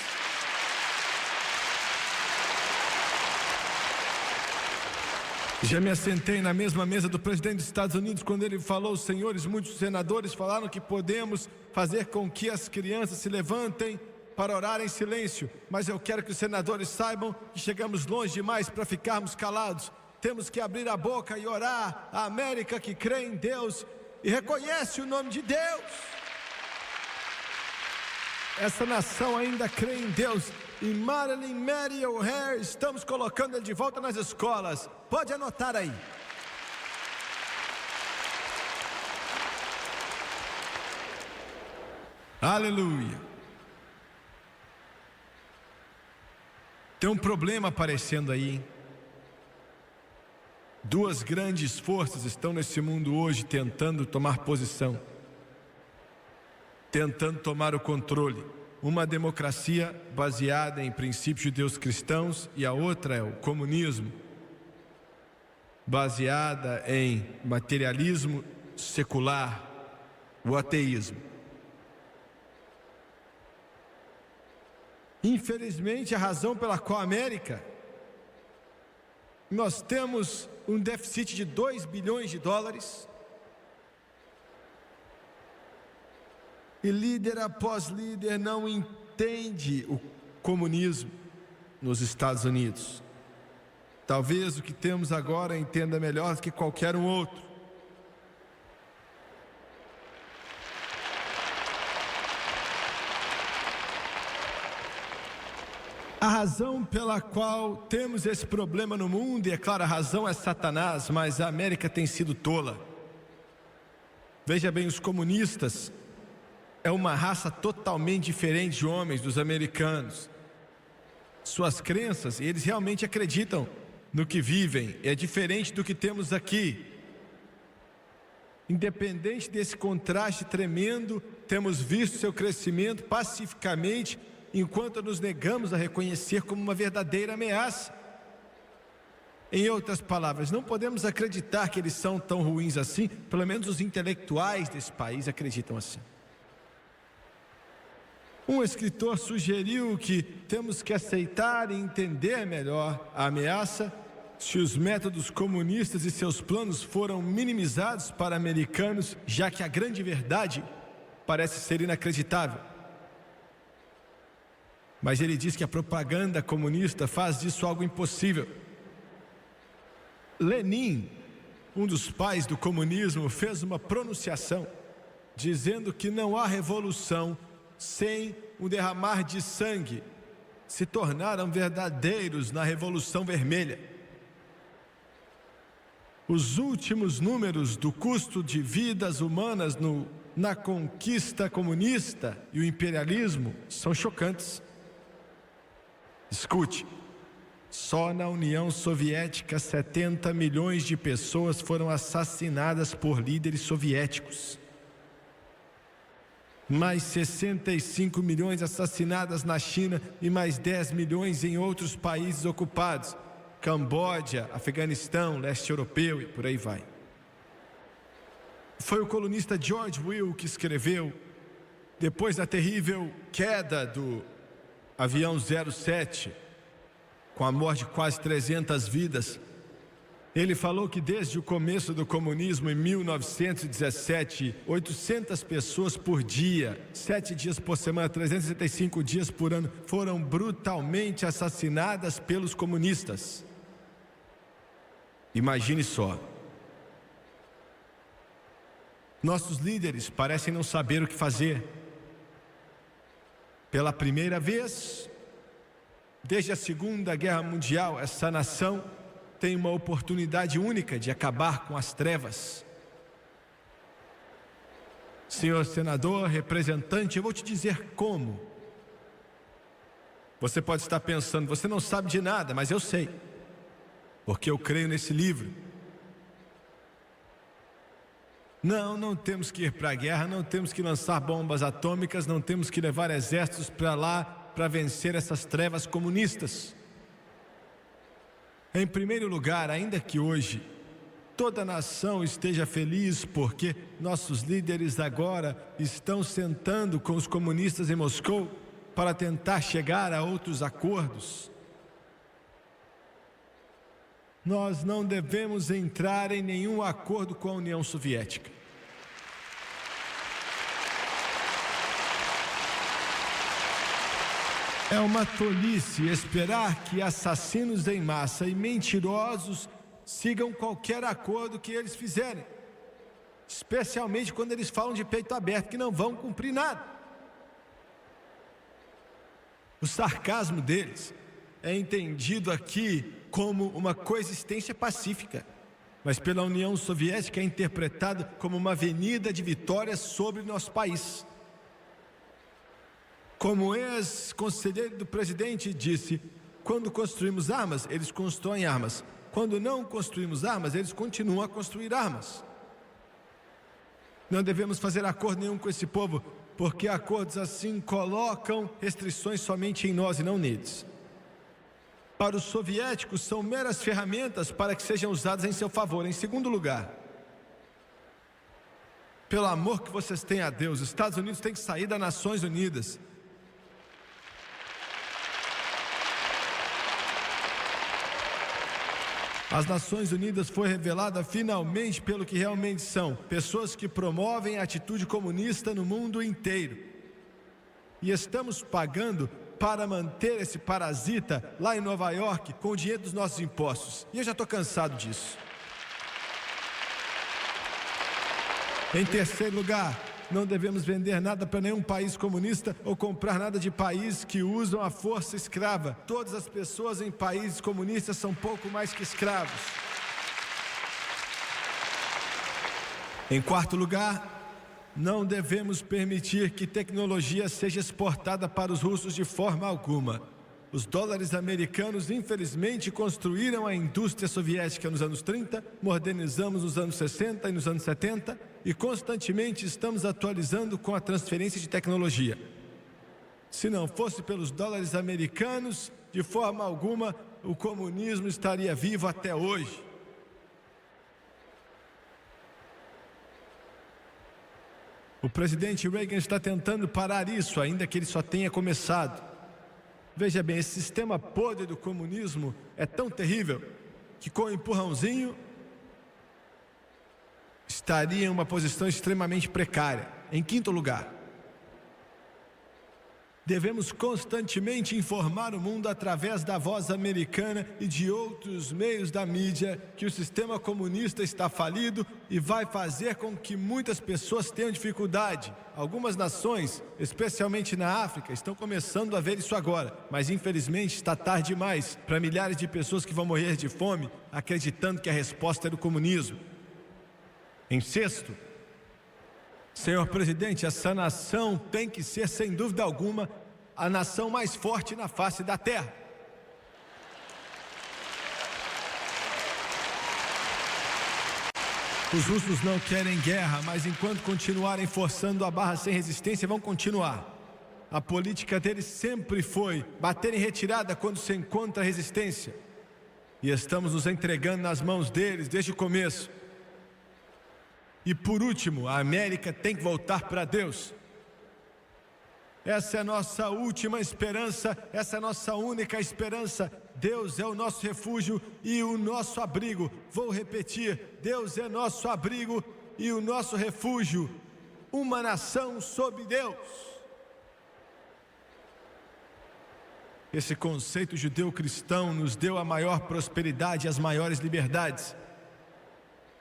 Já me assentei na mesma mesa do presidente dos Estados Unidos quando ele falou: senhores, muitos senadores falaram que podemos fazer com que as crianças se levantem para orar em silêncio, mas eu quero que os senadores saibam que chegamos longe demais para ficarmos calados. Temos que abrir a boca e orar. A América que crê em Deus e reconhece o nome de Deus, essa nação ainda crê em Deus. E Marilyn Mary O'Hare, estamos colocando ele de volta nas escolas. Pode anotar aí. Aleluia. Tem um problema aparecendo aí, hein? Duas grandes forças estão nesse mundo hoje tentando tomar posição, tentando tomar o controle. Uma democracia baseada em princípios judeus cristãos e a outra é o comunismo, baseada em materialismo secular, o ateísmo. Infelizmente, a razão pela qual a América, nós temos um déficit de 2 bilhões de dólares, e líder após líder não entende o comunismo nos Estados Unidos. Talvez o que temos agora entenda melhor do que qualquer um outro. A razão pela qual temos esse problema no mundo, e é claro, a razão é Satanás, mas a América tem sido tola. Veja bem, os comunistas é uma raça totalmente diferente de homens, dos americanos. Suas crenças, e eles realmente acreditam no que vivem é diferente do que temos aqui. Independente desse contraste tremendo, temos visto seu crescimento pacificamente, enquanto nos negamos a reconhecer como uma verdadeira ameaça. Em outras palavras, não podemos acreditar que eles são tão ruins assim, pelo menos os intelectuais desse país acreditam assim. Um escritor sugeriu que temos que aceitar e entender melhor a ameaça se os métodos comunistas e seus planos foram minimizados para americanos, já que a grande verdade parece ser inacreditável. Mas ele diz que a propaganda comunista faz disso algo impossível. Lenin, um dos pais do comunismo, fez uma pronunciação dizendo que não há revolução sem um derramar de sangue. Se tornaram verdadeiros na Revolução Vermelha. Os últimos números do custo de vidas humanas na conquista comunista e o imperialismo são chocantes. Escute, só na União Soviética 70 milhões de pessoas foram assassinadas por líderes soviéticos. Mais 65 milhões assassinadas na China e mais 10 milhões em outros países ocupados. Camboja, Afeganistão, leste europeu e por aí vai. Foi o colunista George Will que escreveu, depois da terrível queda do avião 07, com a morte de quase 300 vidas, ele falou que desde o começo do comunismo em 1917, 800 pessoas por dia, 7 dias por semana, 365 dias por ano, foram brutalmente assassinadas pelos comunistas. Imagine só. Nossos líderes parecem não saber o que fazer. Pela primeira vez, desde a Segunda Guerra Mundial, essa nação tem uma oportunidade única de acabar com as trevas. Senhor senador, representante, eu vou te dizer como. Você pode estar pensando, você não sabe de nada, mas eu sei. Porque eu creio nesse livro. Não temos que ir para a guerra, não temos que lançar bombas atômicas, não temos que levar exércitos para lá para vencer essas trevas comunistas. Em primeiro lugar, ainda que hoje toda a nação esteja feliz porque nossos líderes agora estão sentando com os comunistas em Moscou para tentar chegar a outros acordos, nós não devemos entrar em nenhum acordo com a União Soviética. É uma tolice esperar que assassinos em massa e mentirosos sigam qualquer acordo que eles fizerem, especialmente quando eles falam de peito aberto, que não vão cumprir nada. O sarcasmo deles é entendido aqui como uma coexistência pacífica, mas pela União Soviética é interpretado como uma avenida de vitórias sobre nosso país. Como ex-conselheiro do presidente disse, quando construímos armas, eles constroem armas. Quando não construímos armas, eles continuam a construir armas. Não devemos fazer acordo nenhum com esse povo, porque acordos assim colocam restrições somente em nós e não neles. Para os soviéticos, são meras ferramentas para que sejam usadas em seu favor. Em segundo lugar, pelo amor que vocês têm a Deus, os Estados Unidos têm que sair das Nações Unidas. As Nações Unidas foi revelada finalmente pelo que realmente são, pessoas que promovem a atitude comunista no mundo inteiro. E estamos pagando para manter esse parasita lá em Nova York com o dinheiro dos nossos impostos. E eu já estou cansado disso. Em terceiro lugar, não devemos vender nada para nenhum país comunista ou comprar nada de países que usam a força escrava. Todas as pessoas em países comunistas são pouco mais que escravos. Em quarto lugar, não devemos permitir que tecnologia seja exportada para os russos de forma alguma. Os dólares americanos, infelizmente, construíram a indústria soviética nos anos 30, modernizamos nos anos 60 e nos anos 70 e constantemente estamos atualizando com a transferência de tecnologia. Se não fosse pelos dólares americanos, de forma alguma, o comunismo estaria vivo até hoje. O presidente Reagan está tentando parar isso, ainda que ele só tenha começado. Veja bem, esse sistema podre do comunismo é tão terrível que com um empurrãozinho estaria em uma posição extremamente precária. Em quinto lugar, devemos constantemente informar o mundo através da voz americana e de outros meios da mídia que o sistema comunista está falido e vai fazer com que muitas pessoas tenham dificuldade. Algumas nações, especialmente na África, estão começando a ver isso agora, mas infelizmente está tarde demais para milhares de pessoas que vão morrer de fome acreditando que a resposta é do comunismo. Em sexto, senhor presidente, essa nação tem que ser, sem dúvida alguma, a nação mais forte na face da terra. Os russos não querem guerra, mas enquanto continuarem forçando a barra sem resistência, vão continuar. A política deles sempre foi bater em retirada quando se encontra resistência. E estamos nos entregando nas mãos deles desde o começo. E por último, a América tem que voltar para Deus. Essa é a nossa última esperança, essa é a nossa única esperança. Deus é o nosso refúgio e o nosso abrigo. Vou repetir, Deus é nosso abrigo e o nosso refúgio. Uma nação sob Deus. Esse conceito judeu-cristão nos deu a maior prosperidade e as maiores liberdades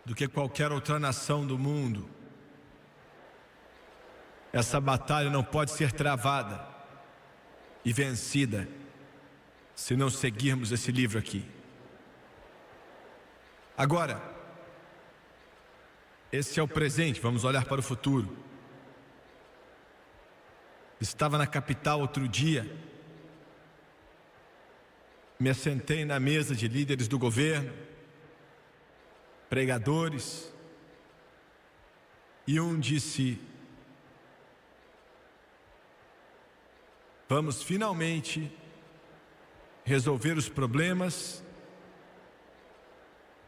do que qualquer outra nação do mundo. Essa batalha não pode ser travada e vencida se não seguirmos esse livro aqui. Agora, esse é o presente, vamos olhar para o futuro. Estava na capital outro dia, me assentei na mesa de líderes do governo, pregadores, e um disse: vamos finalmente resolver os problemas,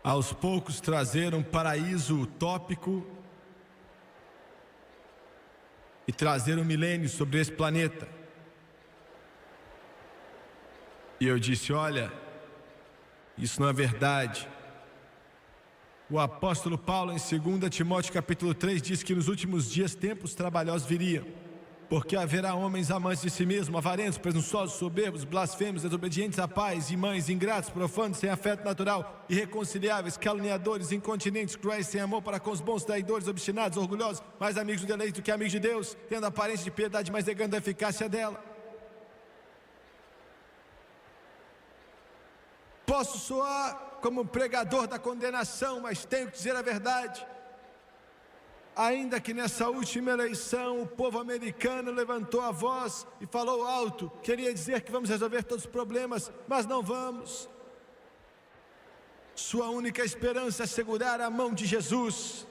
aos poucos trazer um paraíso utópico e trazer um milênio sobre esse planeta. E eu disse: olha, isso não é verdade. O apóstolo Paulo, em 2 Timóteo capítulo 3, diz que nos últimos dias tempos trabalhosos viriam, porque haverá homens amantes de si mesmos, avarentos, presunçosos, soberbos, blasfemos, desobedientes a pais e mães, ingratos, profanos, sem afeto natural, irreconciliáveis, caluniadores, incontinentes, cruéis, sem amor para com os bons, traidores, obstinados, orgulhosos, mais amigos do deleite do que amigos de Deus, tendo aparência de piedade, mas negando a eficácia dela. Posso soar como pregador da condenação, mas tenho que dizer a verdade. Ainda que nessa última eleição o povo americano levantou a voz e falou alto, queria dizer que vamos resolver todos os problemas, mas não vamos. Sua única esperança é segurar a mão de Jesus.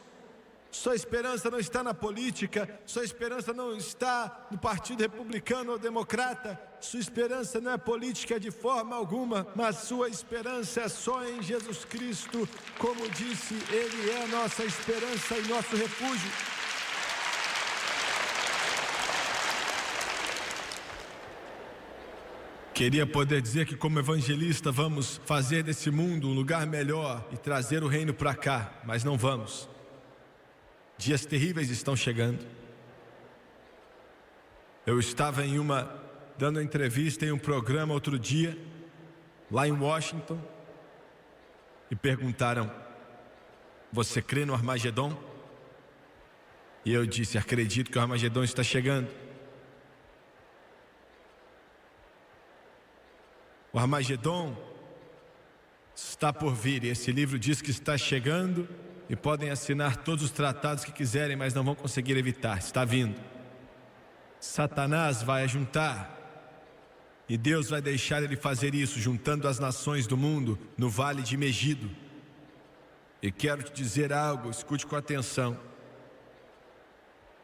Sua esperança não está na política, sua esperança não está no Partido Republicano ou Democrata, sua esperança não é política de forma alguma, mas sua esperança é só em Jesus Cristo. Como disse, Ele é nossa esperança e nosso refúgio. Queria poder dizer que como evangelista vamos fazer desse mundo um lugar melhor e trazer o reino para cá, mas não vamos. Dias terríveis estão chegando. Eu estava dando uma entrevista em um programa outro dia, lá em Washington, e perguntaram: você crê no Armagedon? E eu disse: acredito que o Armagedon está chegando. O Armagedon está por vir, e esse livro diz que está chegando. E podem assinar todos os tratados que quiserem, mas não vão conseguir evitar, está vindo. Satanás vai ajuntar E Deus vai deixar ele fazer isso, juntando as nações do mundo no vale de Megido. E quero te dizer algo, escute com atenção.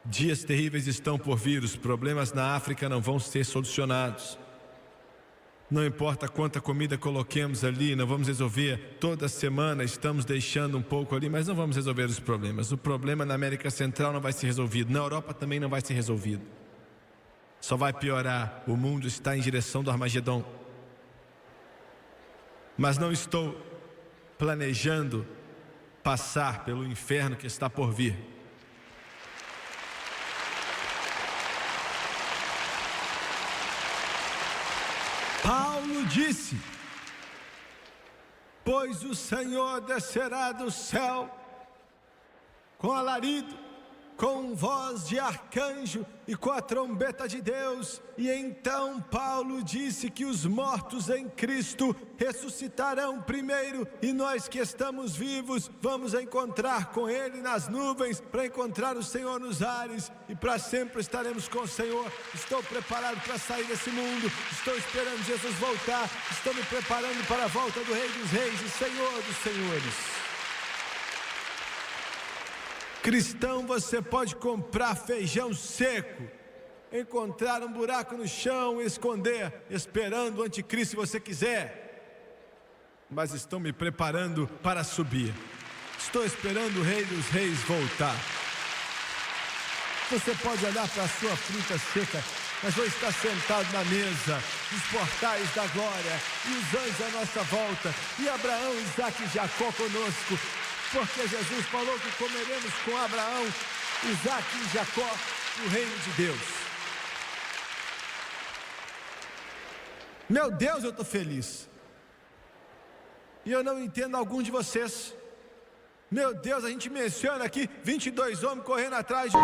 Dias terríveis estão por vir, os problemas na África não vão ser solucionados. Não importa quanta comida coloquemos ali, não vamos resolver. Toda semana estamos deixando um pouco ali, mas não vamos resolver os problemas. O problema na América Central não vai ser resolvido, na Europa também não vai ser resolvido. Só vai piorar, o mundo está em direção do Armagedon. Mas não estou planejando passar pelo inferno que está por vir. Paulo disse: pois o Senhor descerá do céu com alarido, com voz de arcanjo e com a trombeta de Deus. E então Paulo disse que os mortos em Cristo ressuscitarão primeiro, e nós que estamos vivos vamos encontrar com Ele nas nuvens, para encontrar o Senhor nos ares, e para sempre estaremos com o Senhor. Estou preparado para sair desse mundo, estou esperando Jesus voltar, estou me preparando para a volta do Rei dos Reis e Senhor dos Senhores. Cristão, você pode comprar feijão seco, encontrar um buraco no chão e esconder, esperando o anticristo se você quiser. Mas estou me preparando para subir. Estou esperando o Rei dos Reis voltar. Você pode olhar para a sua fruta seca, mas vou estar sentado na mesa, nos portais da glória, e os anjos à nossa volta, e Abraão, Isaque e Jacó conosco. Porque Jesus falou que comeremos com Abraão, Isaque e Jacó o reino de Deus. Meu Deus, eu estou feliz. E eu não entendo algum de vocês. Meu Deus, a gente menciona aqui 22 homens correndo atrás de...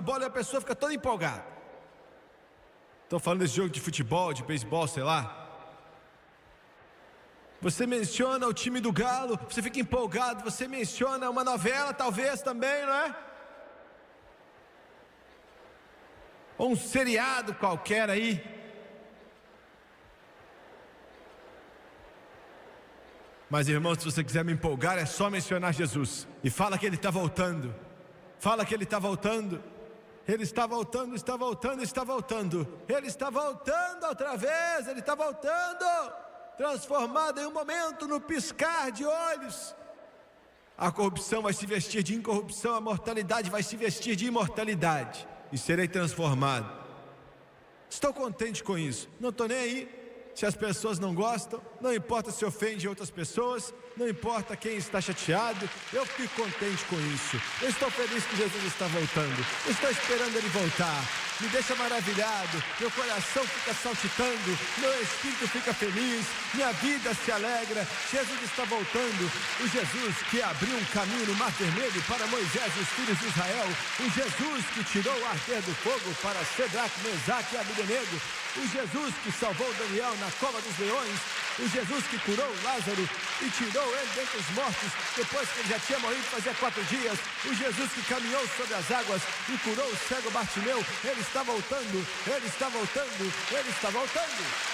bola e a pessoa fica toda empolgada. Estou falando desse jogo de futebol, de beisebol, sei lá. Você menciona o time do Galo, você fica empolgado. Você menciona uma novela, talvez também, não é? Ou um seriado qualquer aí. Mas irmãos, se você quiser me empolgar, é só mencionar Jesus. E fala que Ele está voltando. Fala que Ele está voltando. Ele está voltando, está voltando, está voltando. Ele está voltando outra vez. Ele está voltando, transformado em um momento, no piscar de olhos. A corrupção vai se vestir de incorrupção, a mortalidade vai se vestir de imortalidade, e serei transformado. Estou contente com isso. Não estou nem aí se as pessoas não gostam, não importa se ofende outras pessoas, não importa quem está chateado. Eu fico contente com isso. Eu estou feliz que Jesus está voltando. Eu estou esperando Ele voltar. Me deixa maravilhado, meu coração fica saltitando, meu espírito fica feliz, minha vida se alegra. Jesus está voltando, o Jesus que abriu um caminho no Mar Vermelho para Moisés e os filhos de Israel, o Jesus que tirou o arder do fogo para Cedraque, Mesaque e Abdenego, o Jesus que salvou Daniel na cova dos leões, o Jesus que curou Lázaro e tirou ele dentre os mortos depois que ele já tinha morrido fazia 4 dias, o Jesus que caminhou sobre as águas e curou o cego Bartimeu. Ele está voltando, Ele está voltando, Ele está voltando.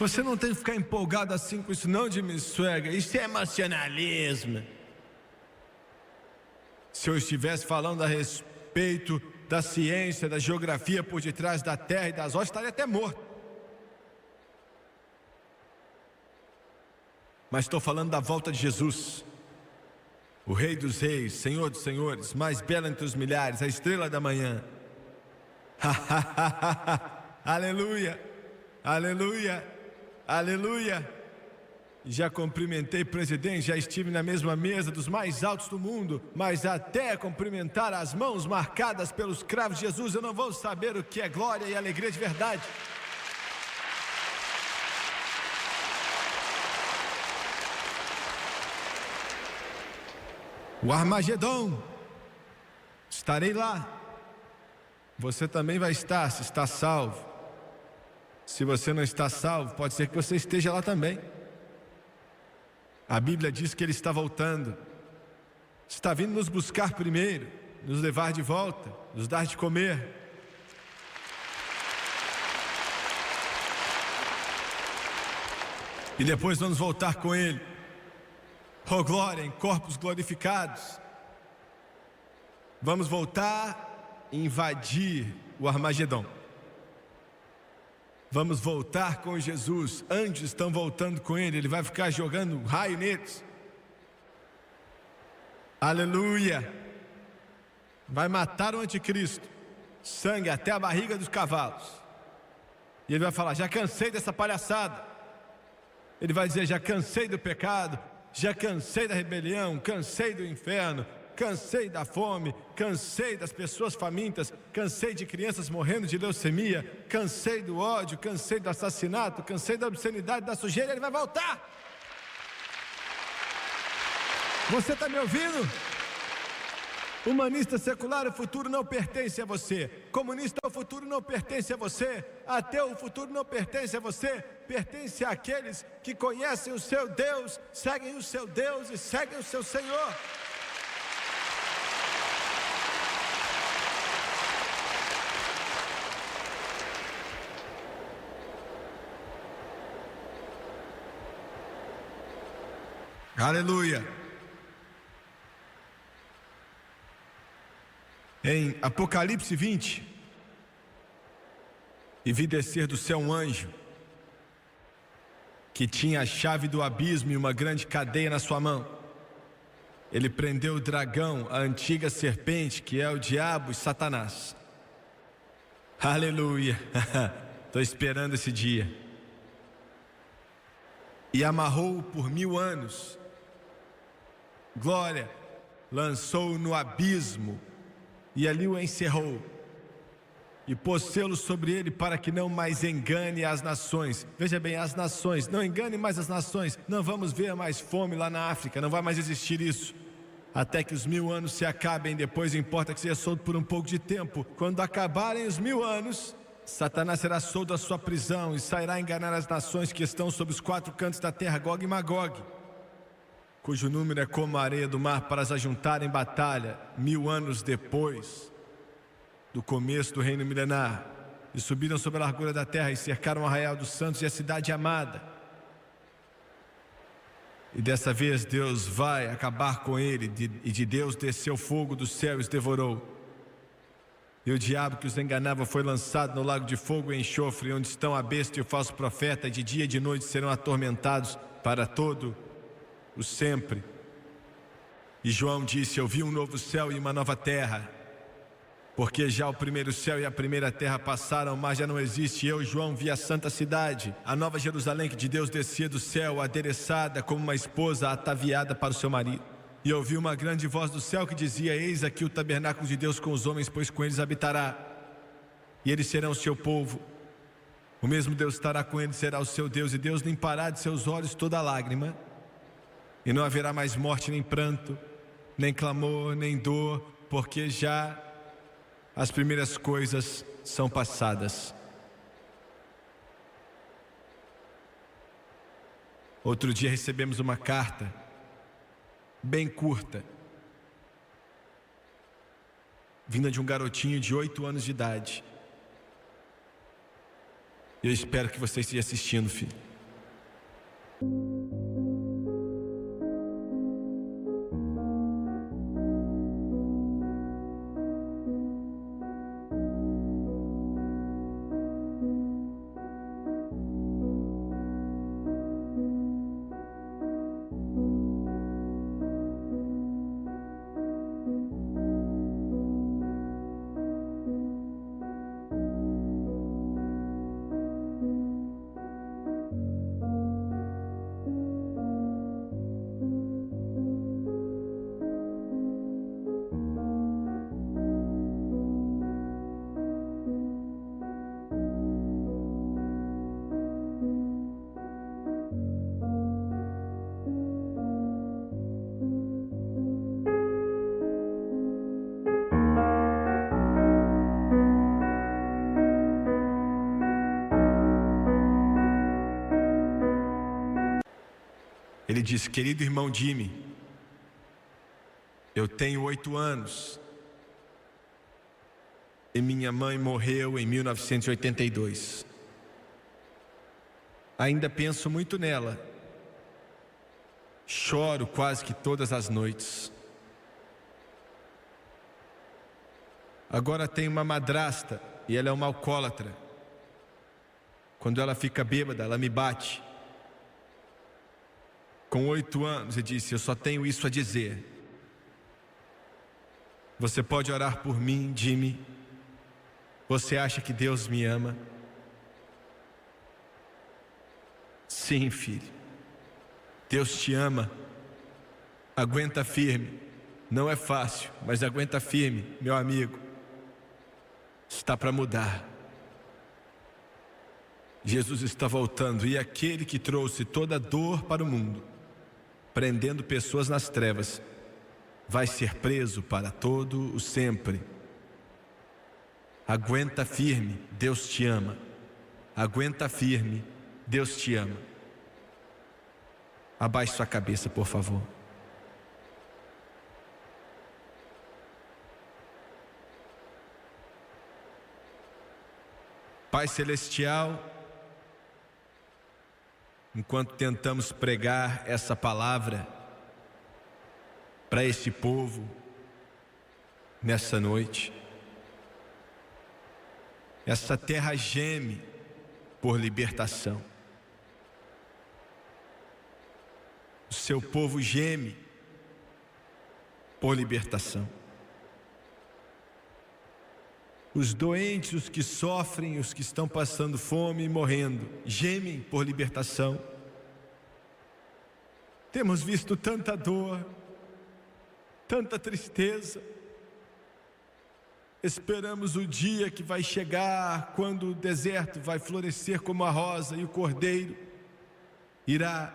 Você não tem que ficar empolgado assim com isso não, Jimmy Swaggart. Isso é emocionalismo. Se eu estivesse falando a respeito da ciência, da geografia por detrás da terra e das rochas, estaria até morto. Mas estou falando da volta de Jesus, o Rei dos Reis, Senhor dos Senhores, mais belo entre os milhares, a estrela da manhã. Aleluia, aleluia, aleluia. Já cumprimentei presidente, já estive na mesma mesa dos mais altos do mundo, mas até cumprimentar as mãos marcadas pelos cravos de Jesus, eu não vou saber o que é glória e alegria de verdade. O Armagedon, estarei lá. Você também vai estar, se está salvo. Se você não está salvo, pode ser que você esteja lá também. A Bíblia diz que Ele está voltando, está vindo nos buscar primeiro, nos levar de volta, nos dar de comer. E depois vamos voltar com Ele. Oh glória, em corpos glorificados. Vamos voltar e invadir o Armagedon. Vamos voltar com Jesus. Anjos estão voltando com Ele. Ele vai ficar jogando raio neles. Aleluia. Vai matar o anticristo. Sangue até a barriga dos cavalos. E Ele vai falar: já cansei dessa palhaçada. Ele vai dizer: já cansei do pecado, já cansei da rebelião, cansei do inferno, cansei da fome, cansei das pessoas famintas, cansei de crianças morrendo de leucemia, cansei do ódio, cansei do assassinato, cansei da obscenidade, da sujeira. Ele vai voltar. Você está me ouvindo? Humanista secular, o futuro não pertence a você. Comunista, o futuro não pertence a você. Ateu, o futuro não pertence a você. Pertence àqueles que conhecem o seu Deus, seguem o seu Deus e seguem o seu Senhor. Aleluia. Em Apocalipse 20, e vi descer do céu um anjo, que tinha a chave do abismo e uma grande cadeia na sua mão. Ele prendeu o dragão, a antiga serpente, que é o diabo e Satanás. Aleluia. Estou esperando esse dia. E amarrou-o por 1000 anos. Glória. Lançou-o no abismo e ali o encerrou, e pôs selo sobre ele para que não mais engane as nações. Veja bem, as nações, não engane mais as nações. Não vamos ver mais fome lá na África, não vai mais existir isso, até que os 1000 anos se acabem. Depois importa que seja solto por um pouco de tempo. Quando acabarem os 1000 anos, Satanás será solto da sua prisão e sairá a enganar as nações que estão sob os 4 cantos da terra, Gog e Magog, cujo número é como a areia do mar, para as ajuntar em batalha 1000 anos depois do começo do reino milenar. E subiram sobre a largura da terra e cercaram o arraial dos santos e a cidade amada. E dessa vez Deus vai acabar com ele, e de Deus desceu fogo do céu e os devorou. E o diabo que os enganava foi lançado no lago de fogo e enxofre, onde estão a besta e o falso profeta, e de dia e de noite serão atormentados para todo o sempre. E João disse: eu vi um novo céu e uma nova terra, porque já o primeiro céu e a primeira terra passaram, mas já não existe. Eu, João, vi a santa cidade, a nova Jerusalém, que de Deus descia do céu, adereçada como uma esposa ataviada para o seu marido. E ouvi uma grande voz do céu que dizia: eis aqui o tabernáculo de Deus com os homens, pois com eles habitará, e eles serão o seu povo. O mesmo Deus estará com eles, será o seu Deus, e Deus limpará de seus olhos toda lágrima, e não haverá mais morte, nem pranto, nem clamor, nem dor, porque já as primeiras coisas são passadas. Outro dia recebemos uma carta bem curta, vinda de um garotinho de 8 anos de idade. Eu espero que você esteja assistindo, filho. Ele disse: querido irmão Jimmy, eu tenho 8 anos e minha mãe morreu em 1982. Ainda penso muito nela, choro quase que todas as noites. Agora tenho uma madrasta e ela é uma alcoólatra. Quando ela fica bêbada, ela me bate. Com 8 anos, ele disse: eu só tenho isso a dizer. Você pode orar por mim, Jimmy? Você acha que Deus me ama? Sim, filho. Deus te ama. Aguenta firme. Não é fácil, mas aguenta firme, meu amigo. Está para mudar. Jesus está voltando, e aquele que trouxe toda dor para o mundo, prendendo pessoas nas trevas, vai ser preso para todo o sempre. Aguenta firme, Deus te ama. Aguenta firme, Deus te ama. Abaixe sua cabeça, por favor. Pai Celestial, enquanto tentamos pregar essa palavra para este povo nessa noite, essa terra geme por libertação. O seu povo geme por libertação. Os doentes, os que sofrem, os que estão passando fome e morrendo, gemem por libertação. Temos visto tanta dor, tanta tristeza. Esperamos o dia que vai chegar, quando o deserto vai florescer como a rosa e o cordeiro irá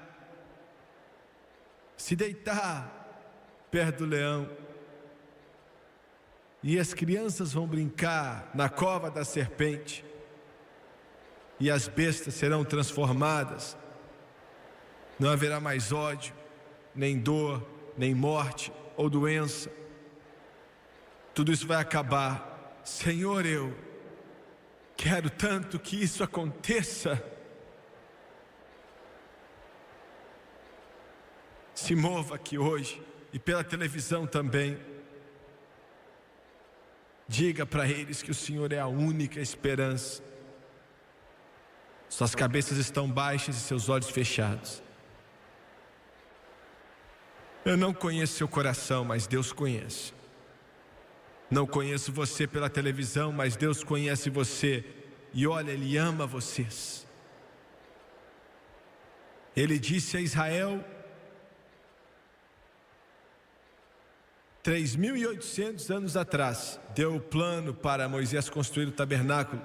se deitar perto do leão. E as crianças vão brincar na cova da serpente, e as bestas serão transformadas. Não haverá mais ódio, nem dor, nem morte ou doença. Tudo isso vai acabar. Senhor, eu quero tanto que isso aconteça. Se mova aqui hoje, e pela televisão também. Diga para eles que o Senhor é a única esperança. Suas cabeças estão baixas e seus olhos fechados. Eu não conheço seu coração, mas Deus conhece. Não conheço você pela televisão, mas Deus conhece você. E olha, Ele ama vocês. Ele disse a Israel 3.800 anos atrás, deu o plano para Moisés construir o tabernáculo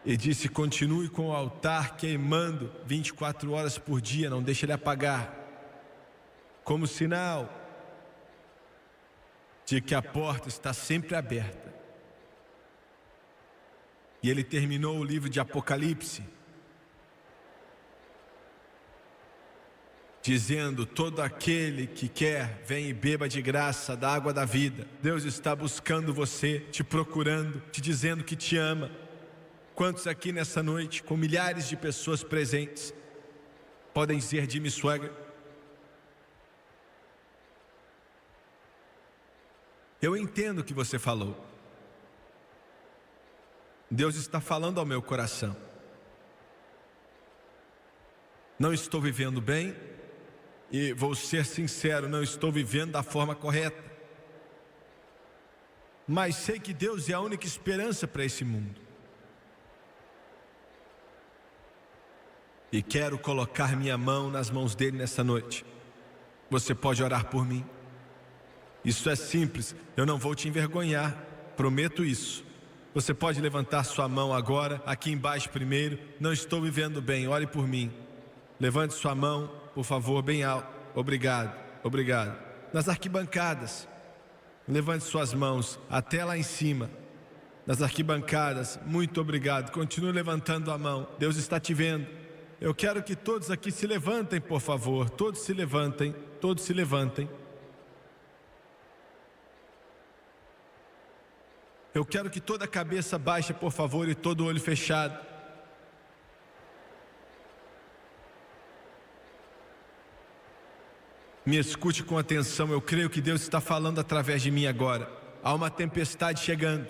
e disse: continue com o altar queimando 24 horas por dia, não deixe ele apagar, como sinal de que a porta está sempre aberta. E ele terminou o livro de Apocalipse dizendo: todo aquele que quer, vem e beba de graça da água da vida. Deus está buscando você, te procurando, te dizendo que te ama. Quantos aqui nessa noite, com milhares de pessoas presentes, Podem dizer Jimmy Swaggart. Eu entendo o que você falou. Deus está falando ao meu coração. Não estou vivendo bem e vou ser sincero, não estou vivendo da forma correta. Mas sei que Deus é a única esperança para esse mundo. E quero colocar minha mão nas mãos dele nessa noite. Você pode orar por mim? Isso é simples, eu não vou te envergonhar, prometo isso. Você pode levantar sua mão agora, aqui embaixo primeiro. Não estou vivendo bem, ore por mim. Levante sua mão, por favor, bem alto. Obrigado, obrigado. Nas arquibancadas, levante suas mãos até lá em cima. Nas arquibancadas, muito obrigado. Continue levantando a mão, Deus está te vendo. Eu quero que todos aqui se levantem, por favor. Todos se levantem, todos se levantem. Eu quero que toda a cabeça baixe, por favor, e todo o olho fechado. Me escute com atenção, eu creio que Deus está falando através de mim agora. Há uma tempestade chegando.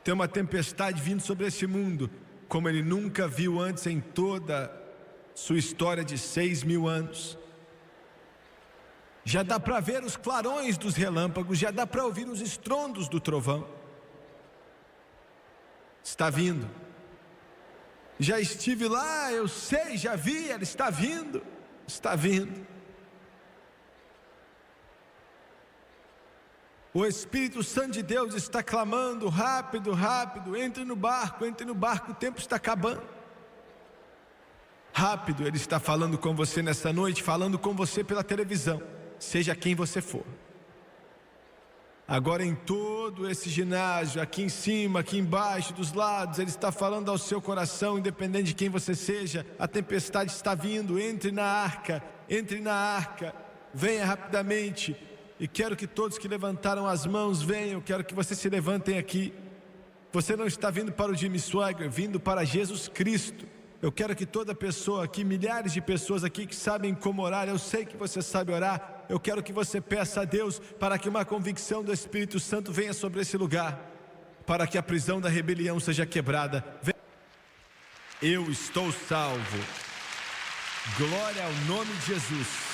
Tem uma tempestade vindo sobre esse mundo, como ele nunca viu antes em toda sua história de 6.000 anos. Já dá para ver os clarões dos relâmpagos, já dá para ouvir os estrondos do trovão. Está vindo. Já estive lá, eu sei, já vi, ela está vindo. Está vindo. O Espírito Santo de Deus está clamando: rápido, rápido, entre no barco, o tempo está acabando. Rápido, Ele está falando com você nessa noite, falando com você pela televisão, seja quem você for. Agora em todo esse ginásio, aqui em cima, aqui embaixo, dos lados, Ele está falando ao seu coração, independente de quem você seja. A tempestade está vindo, entre na arca, venha rapidamente. E quero que todos que levantaram as mãos venham, quero que vocês se levantem aqui. Você não está vindo para o Jimmy Swaggart, vindo para Jesus Cristo. Eu quero que toda pessoa aqui, milhares de pessoas aqui que sabem como orar, eu sei que você sabe orar. Eu quero que você peça a Deus para que uma convicção do Espírito Santo venha sobre esse lugar, para que a prisão da rebelião seja quebrada. Eu estou salvo. Glória ao nome de Jesus.